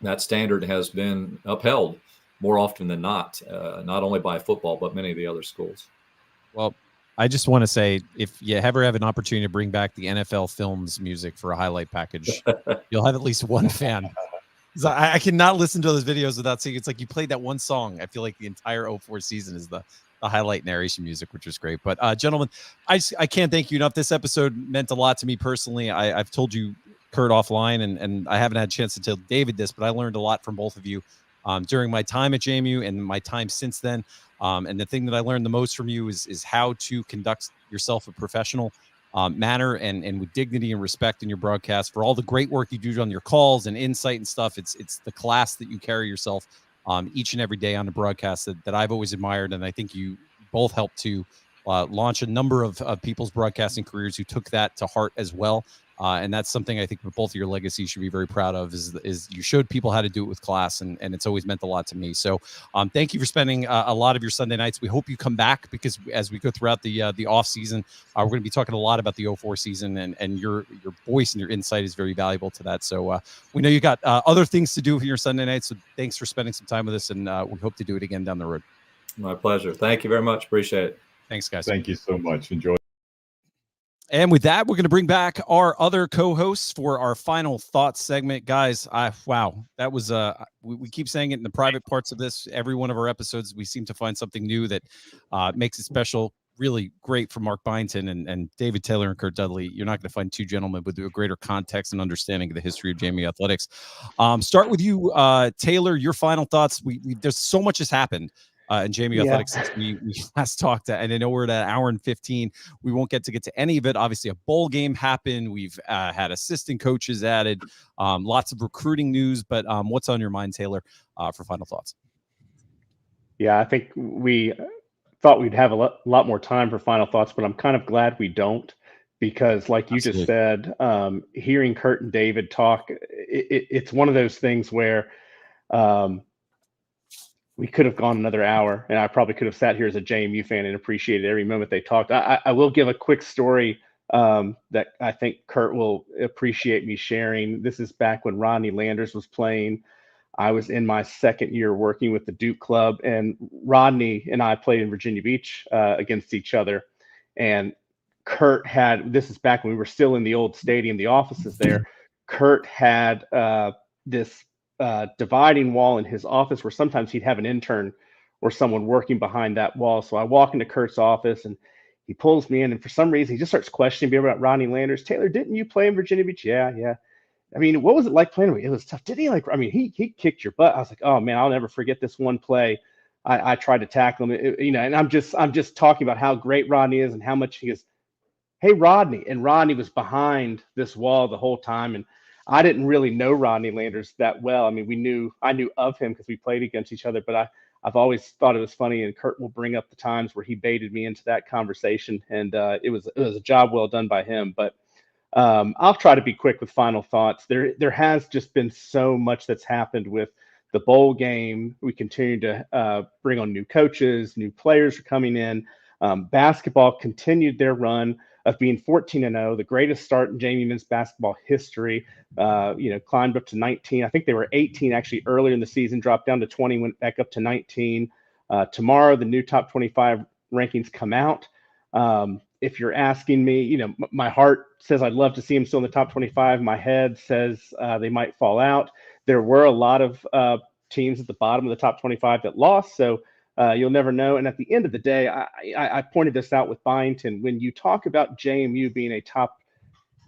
that standard has been upheld more often than not only by football, but many of the other schools. Well, I just want to say, if you ever have an opportunity to bring back the NFL Films music for a highlight package, you'll have at least one fan. I cannot listen to those videos without seeing. It's like you played that one song. I feel like the entire 04 season is the highlight narration music, which was great. But gentlemen, I can't thank you enough. This episode meant a lot to me personally. I've told you, Curt, offline, and I haven't had a chance to tell David this, but I learned a lot from both of you during my time at JMU and my time since then. And the thing that I learned the most from you is how to conduct yourself a professional manner and with dignity and respect in your broadcast, for all the great work you do on your calls and insight and stuff. It's the class that you carry yourself each and every day on the broadcast that I've always admired. And I think you both helped to launch a number of people's broadcasting careers who took that to heart as well. And that's something I think both of your legacies should be very proud of, is you showed people how to do it with class, and it's always meant a lot to me. So thank you for spending a lot of your Sunday nights. We hope you come back, because as we go throughout the off season, we're going to be talking a lot about the 04 season, and your voice and your insight is very valuable to that. So we know you got other things to do for your Sunday nights. So thanks for spending some time with us, and we hope to do it again down the road. My pleasure. Thank you very much. Appreciate it. Thanks, guys. Thank you so much. Enjoy. And with that, we're going to bring back our other co-hosts for our final thoughts segment. Guys, wow, that was we keep saying it in the private parts of this. Every one of our episodes, we seem to find something new that makes it special. Really great for Mark Byington and David Taylor and Curt Dudley. You're not going to find two gentlemen with a greater context and understanding of the history of JMU athletics. Start with you, Taylor. Your final thoughts. There's so much has happened in JMU athletics since we last talked, and I know we're at an hour and 15. We won't get to any of it. Obviously, a bowl game happened. We've had assistant coaches added, lots of recruiting news. But what's on your mind, Taylor, for final thoughts? Yeah, I think we thought we'd have a lot more time for final thoughts, but I'm kind of glad we don't, because like you just said, hearing Curt and David talk, it's one of those things where we could have gone another hour, and I probably could have sat here as a JMU fan and appreciated every moment they talked. I will give a quick story that I think Curt will appreciate me sharing. This is back when Rodney Landers was playing. I was in my second year working with the Duke Club, and Rodney and I played in Virginia Beach against each other. And Curt this is back when we were still in the old stadium, the offices there. Curt had this dividing wall in his office where sometimes he'd have an intern or someone working behind that wall. So I walk into Curt's office, and he pulls me in, and for some reason he just starts questioning me about Rodney Landers. Taylor, didn't you play in Virginia Beach? Yeah. I mean, what was it like playing with him? It was tough. Did he he kicked your butt. I was like, oh man, I'll never forget this one play. I tried to tackle him, and I'm just talking about how great Rodney is and how much he is. Hey, Rodney. And Rodney was behind this wall the whole time. And I didn't really know Rodney Landers that well. I mean, I knew of him because we played against each other, but I've always thought it was funny, and Curt will bring up the times where he baited me into that conversation, and it was a job well done by him. But I'll try to be quick with final thoughts. There has just been so much that's happened with the bowl game. We continue to bring on new coaches, new players are coming in. Basketball continued their run of being 14-0, the greatest start in JMU men's basketball history. Climbed up to 19. I think they were 18 actually earlier in the season, dropped down to 20, went back up to 19. Tomorrow, the new top 25 rankings come out. If you're asking me, my heart says I'd love to see them still in the top 25. My head says they might fall out. There were a lot of teams at the bottom of the top 25 that lost, so you'll never know. And at the end of the day, I pointed this out with Byington. When you talk about JMU being a top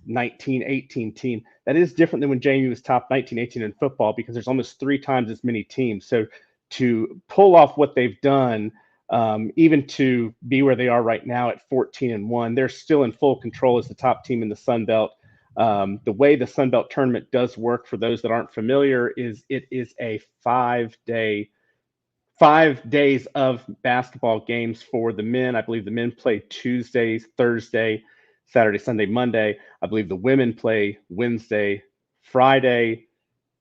19, 18 team, that is different than when JMU was top 19, 18 in football, because there's almost 3 times as many teams. So to pull off what they've done, even to be where they are right now at 14-1, they're still in full control as the top team in the Sun Belt. The way the Sun Belt tournament does work, for those that aren't familiar, is it is a 5 days of basketball games for the men. I believe the men play Tuesday, Thursday, Saturday, Sunday, Monday. I believe the women play Wednesday, Friday,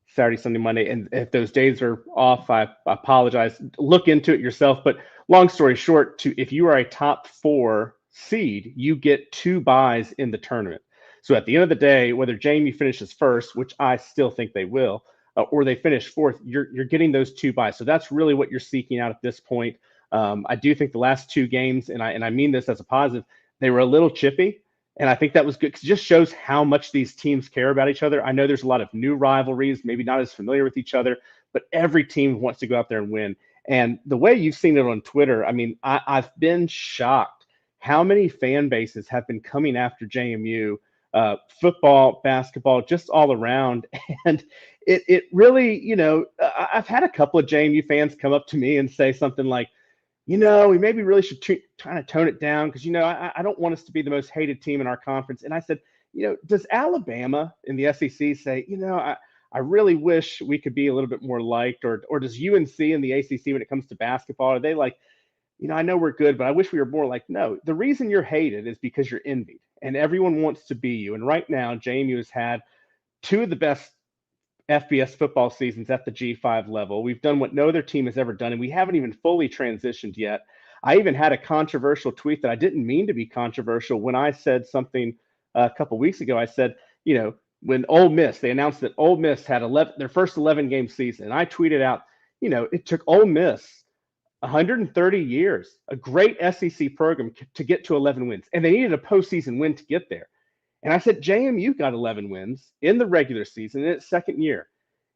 Saturday, Sunday, Monday. And if those days are off, I apologize. Look into it yourself. But long story short, if you are a top 4 seed, you get 2 buys in the tournament. So at the end of the day, whether JMU finishes first, which I still think they will, or they finish 4th, you're getting those 2 buys. So that's really what you're seeking out at this point. I do think the last 2 games, and I mean this as a positive, they were a little chippy. And I think that was good, because it just shows how much these teams care about each other. I know there's a lot of new rivalries, maybe not as familiar with each other, but every team wants to go out there and win. And the way you've seen it on Twitter, I mean, I've been shocked how many fan bases have been coming after JMU, football, basketball, just all around. And it really, I've had a couple of JMU fans come up to me and say something like, we maybe really should kind of tone it down because, I don't want us to be the most hated team in our conference. And I said, does Alabama in the SEC say, I really wish we could be a little bit more liked, or does UNC in the ACC when it comes to basketball, are they like, I know we're good, but I wish we were more like? No, the reason you're hated is because you're envied and everyone wants to be you. And right now, JMU has had two of the best FBS football seasons at the G5 level. We've done what no other team has ever done, and we haven't even fully transitioned yet. I even had a controversial tweet that I didn't mean to be controversial when I said something a couple weeks ago. I said, when Ole Miss, they announced that Ole Miss had their first 11-game season, and I tweeted out, it took Ole Miss 130 years, a great SEC program, to get to 11 wins, and they needed a postseason win to get there. And I said, JMU got 11 wins in the regular season in its second year.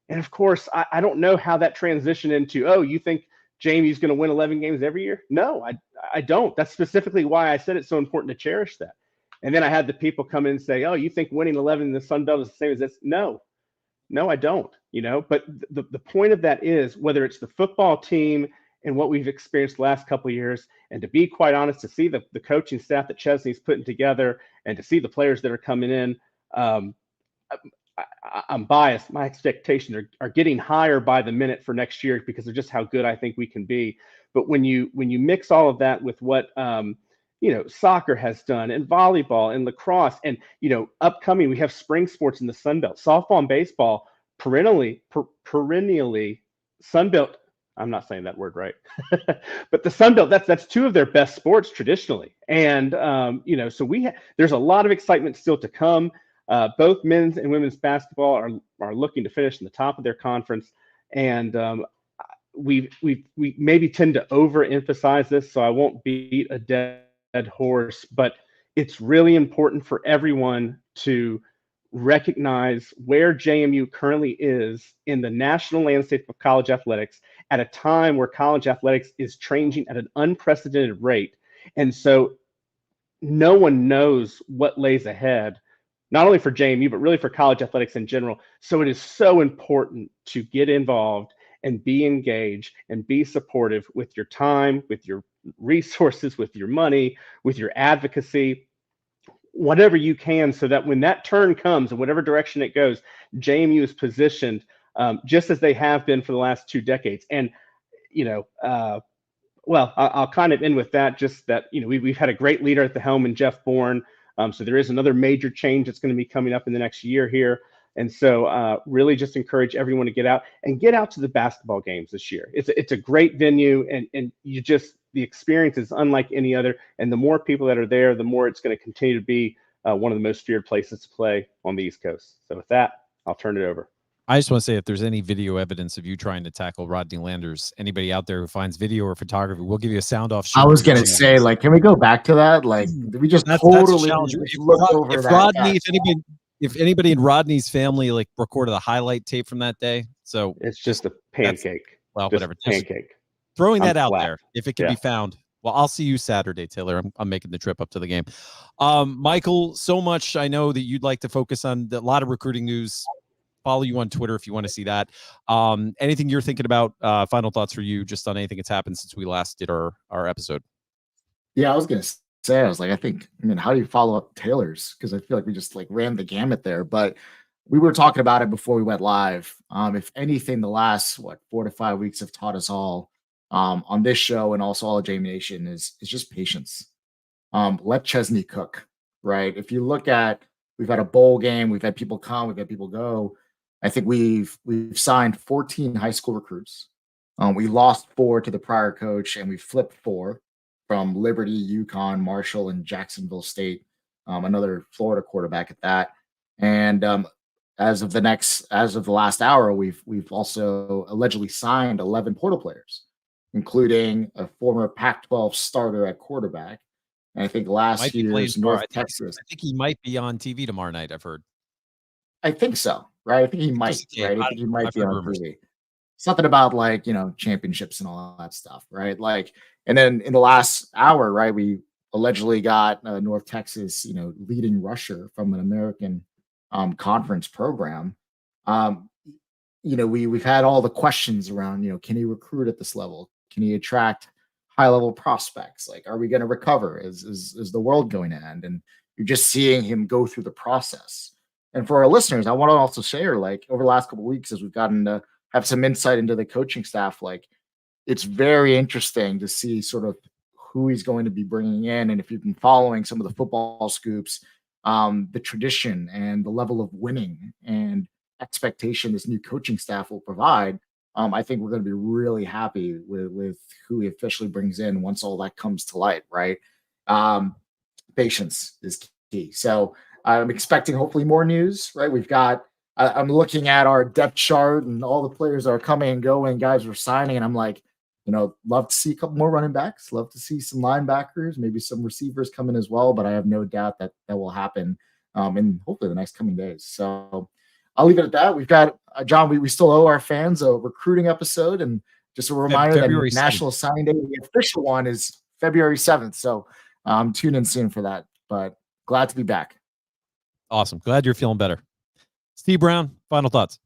And of course, I don't know how that transitioned into, you think JMU's going to win 11 games every year? No, I don't. That's specifically why I said it's so important to cherish that. And then I had the people come in and say, you think winning 11 in the Sun Belt is the same as this? No, I don't, But the point of that is, whether it's the football team and what we've experienced the last couple of years, and to be quite honest, to see the coaching staff that Chesney's putting together and to see the players that are coming in, I'm biased. My expectations are getting higher by the minute for next year because of just how good I think we can be. But when you mix all of that with what soccer has done, and volleyball and lacrosse, and upcoming, we have spring sports in the Sun Belt, softball and baseball, perennially Sun Belt. I'm not saying that word right, but the Sun Belt, that's two of their best sports traditionally. And, so there's a lot of excitement still to come. Both men's and women's basketball are looking to finish in the top of their conference. And we maybe tend to overemphasize this, so I won't beat a dead horse, but it's really important for everyone to recognize where JMU currently is in the national landscape of college athletics at a time where college athletics is changing at an unprecedented rate. And so no one knows what lays ahead, not only for JMU, but really for college athletics in general. So it is so important to get involved and be engaged and be supportive with your time, with your resources, with your money, with your advocacy, whatever you can, so that when that turn comes, in whatever direction it goes, JMU is positioned just as they have been for the last 2 decades. And, I'll kind of end with that, just that, we've had a great leader at the helm in Jeff Bourne. So there is another major change that's going to be coming up in the next year here. And so really just encourage everyone to get out to the basketball games this year. It's a great venue, and the experience is unlike any other. And the more people that are there, the more it's going to continue to be one of the most feared places to play on the East Coast. So with that, I'll turn it over. I just want to say, if there's any video evidence of you trying to tackle Rodney Landers, anybody out there who finds video or photography, we'll give you a sound off. I was going to say, can we go back to that? Did we just totally look over that? Rodney, if anybody in Rodney's family recorded a highlight tape from that day, so it's just a pancake. Well, whatever. Pancake. Throwing that out there, if it can be found. Well, I'll see you Saturday, Taylor. I'm making the trip up to the game. Michael, so much I know that you'd like to focus on a lot of recruiting news. Follow you on Twitter if you want to see that. Anything you're thinking about? Final thoughts for you, just on anything that's happened since we last did our episode. Yeah, I was gonna say, how do you follow up Taylor's? Because I feel like we just ran the gamut there. But we were talking about it before we went live. If anything, the last 4 to 5 weeks have taught us all on this show and also all of JMU Nation is just patience. Let Chesney cook, right? If you look at, we've had a bowl game, we've had people come, we've had people go. I think we've signed 14 high school recruits. We lost 4 to the prior coach, and we flipped 4 from Liberty, UConn, Marshall, and Jacksonville State. Another Florida quarterback at that. And as of the last hour, we've also allegedly signed 11 portal players, including a former Pac-12 starter at quarterback. And I think last year's North Texas. I think he might be on TV tomorrow night, I've heard. I think so, right? I think he might, right? I think he might be on TV. Something about championships and all that stuff, right? And then in the last hour, right, we allegedly got North Texas, leading rusher from an American conference program. We've had all the questions around, can he recruit at this level? Can he attract high level prospects. Like, are we going to recover? Is the world going to end? And you're just seeing him go through the process. And for our listeners, I want to also share, like, over the last couple of weeks, as we've gotten to have some insight into the coaching staff, like, it's very interesting to see sort of who he's going to be bringing in. And if you've been following some of the football scoops, the tradition and the level of winning and expectation this new coaching staff will provide, I think we're going to be really happy with who he officially brings in once all that comes to light, right? Patience is key. So I'm expecting hopefully more news, right? I'm looking at our depth chart and all the players that are coming and going, guys are signing, and I'm like, love to see a couple more running backs, love to see some linebackers, maybe some receivers come in as well, but I have no doubt that will happen in hopefully the next coming days. So I'll leave it at that. We've got, John, we still owe our fans a recruiting episode, and just a reminder February that National Signing Day, the official one, is February 7th. So tune in soon for that, but glad to be back. Awesome. Glad you're feeling better. Steve Brown, final thoughts.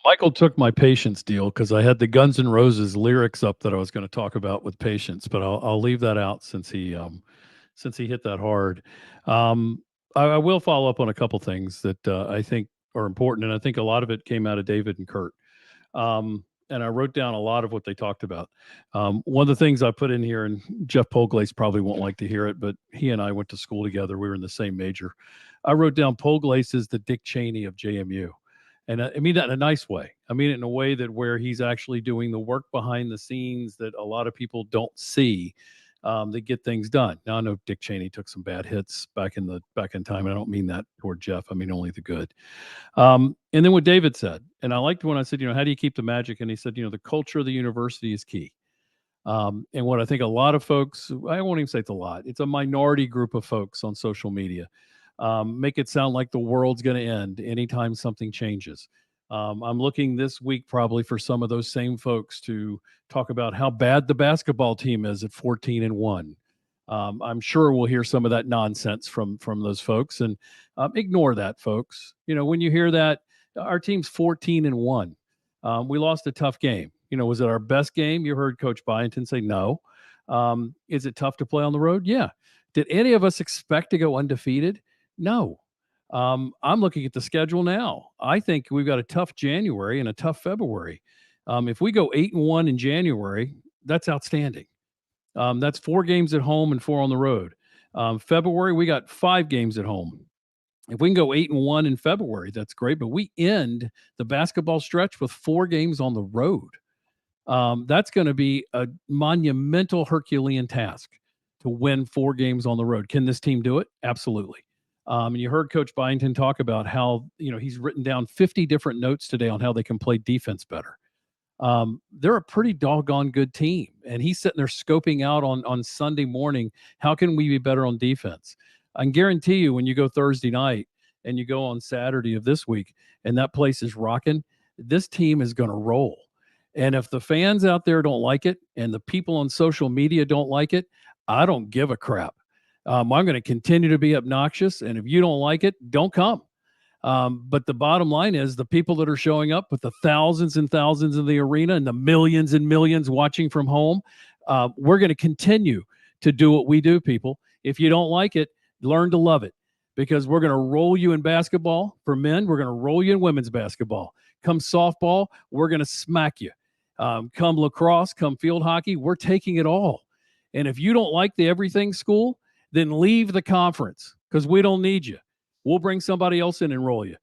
Michael took my Patience deal because I had the Guns N' Roses lyrics up that I was going to talk about with Patience, but I'll leave that out since he hit that hard. I will follow up on a couple things that I think are important, and I think a lot of it came out of David and Curt. And I wrote down a lot of what they talked about. One of the things I put in here, and Jeff Polglace probably won't like to hear it, but he and I went to school together. We were in the same major. I wrote down Polglace is the Dick Cheney of JMU. And I mean that in a nice way. I mean it in a way that where he's actually doing the work behind the scenes that a lot of people don't see, that get things done. Now, I know Dick Cheney took some bad hits back in time, and I don't mean that toward Jeff. I mean only the good. And then what David said, and I liked when I said, how do you keep the magic? And he said, the culture of the university is key. And what I think a lot of folks, I won't even say it's a lot, it's a minority group of folks on social media, make it sound like the world's going to end anytime something changes. I'm looking this week probably for some of those same folks to talk about how bad the basketball team is at 14-1. I'm sure we'll hear some of that nonsense from those folks, and ignore that, folks. When you hear that, our team's 14-1. We lost a tough game. Was it our best game? You heard Coach Byington say no. Is it tough to play on the road? Yeah. Did any of us expect to go undefeated? No. I'm looking at the schedule now. I think we've got a tough January and a tough February. If we go 8-1 in January, that's outstanding. That's 4 games at home and 4 on the road. February, we got 5 games at home. If we can go 8-1 in February, that's great. But we end the basketball stretch with 4 games on the road. That's going to be a monumental Herculean task to win 4 games on the road. Can this team do it? Absolutely. And you heard Coach Byington talk about how, he's written down 50 different notes today on how they can play defense better. They're a pretty doggone good team. And he's sitting there scoping out on Sunday morning, how can we be better on defense? I can guarantee you when you go Thursday night and you go on Saturday of this week and that place is rocking, this team is going to roll. And if the fans out there don't like it and the people on social media don't like it, I don't give a crap. I'm going to continue to be obnoxious. And if you don't like it, don't come. But the bottom line is the people that are showing up with the thousands and thousands in the arena and the millions and millions watching from home, we're going to continue to do what we do, people. If you don't like it, learn to love it, because we're going to roll you in basketball for men. We're going to roll you in women's basketball. Come softball, we're going to smack you. Come lacrosse, come field hockey, we're taking it all. And if you don't like the everything school, then leave the conference, because we don't need you. We'll bring somebody else in and roll you.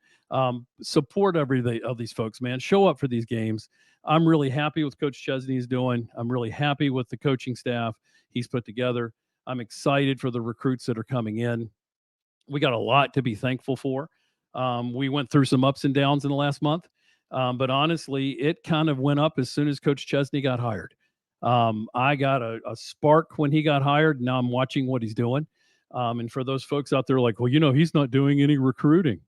Support every of these folks, man. Show up for these games. I'm really happy with Coach Chesney is doing. I'm really happy with the coaching staff he's put together. I'm excited for the recruits that are coming in. We got a lot to be thankful for. We went through some ups and downs in the last month, but honestly, it kind of went up as soon as Coach Chesney got hired. I got a spark when he got hired. Now I'm watching what he's doing. And for those folks out there like, well, he's not doing any recruiting.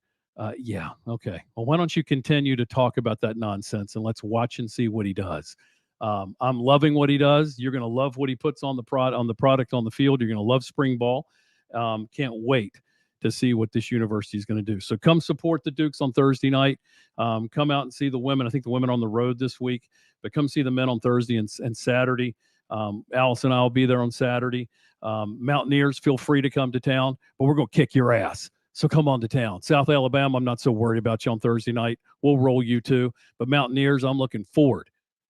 Yeah. Okay. Well, why don't you continue to talk about that nonsense and let's watch and see what he does. I'm loving what he does. You're going to love what he puts on the product on the field. You're going to love spring ball. Can't wait to see what this university is going to do. So come support the Dukes on Thursday night. Come out and see the women. I think the women are on the road this week, but come see the men on Thursday and Saturday. Alice and I will be there on Saturday. Mountaineers, feel free to come to town, but we're going to kick your ass. So come on to town. South Alabama, I'm not so worried about you on Thursday night. We'll roll you too. But Mountaineers, I'm looking forward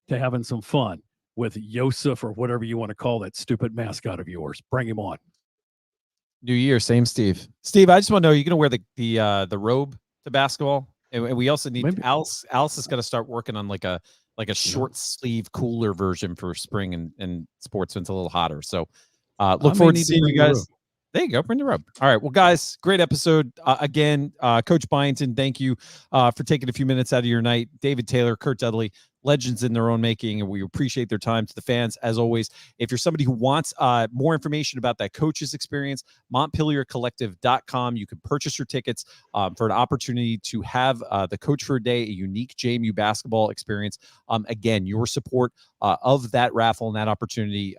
to having some fun with Yosef or whatever you want to call that stupid mascot of yours. Bring him on. New year, same Steve. Steve, I just want to know, you're going to wear the robe to basketball? And we also need Maybe. Alice is going to start working on like a short sleeve cooler version for spring and sports when it's a little hotter. So look forward to seeing you guys. There you go. Bring the robe. All right. Well, guys, great episode. Again, Coach Byington, thank you for taking a few minutes out of your night. David Taylor, Curt Dudley, legends in their own making, and we appreciate their time. To the fans, as always, if you're somebody who wants more information about that coach's experience, MontpelierCollective.com. You can purchase your tickets for an opportunity to have the Coach for a Day, a unique JMU basketball experience. Again, your support of that raffle and that opportunity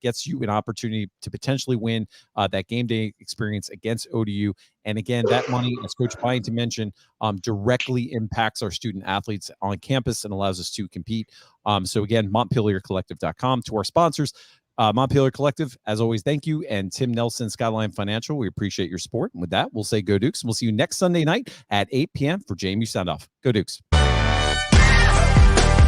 gets you an opportunity to potentially win that game day experience against ODU. And again, that money, as Coach Byington mentioned, directly impacts our student athletes on campus and allows us to compete. So again, MontpelierCollective.com. To our sponsors, Montpelier Collective, as always, thank you. And Tim Nelson, Skyline Financial, we appreciate your support. And with that, we'll say go Dukes. And we'll see you next Sunday night at 8 p.m. for JMU Sound Off. Go Dukes.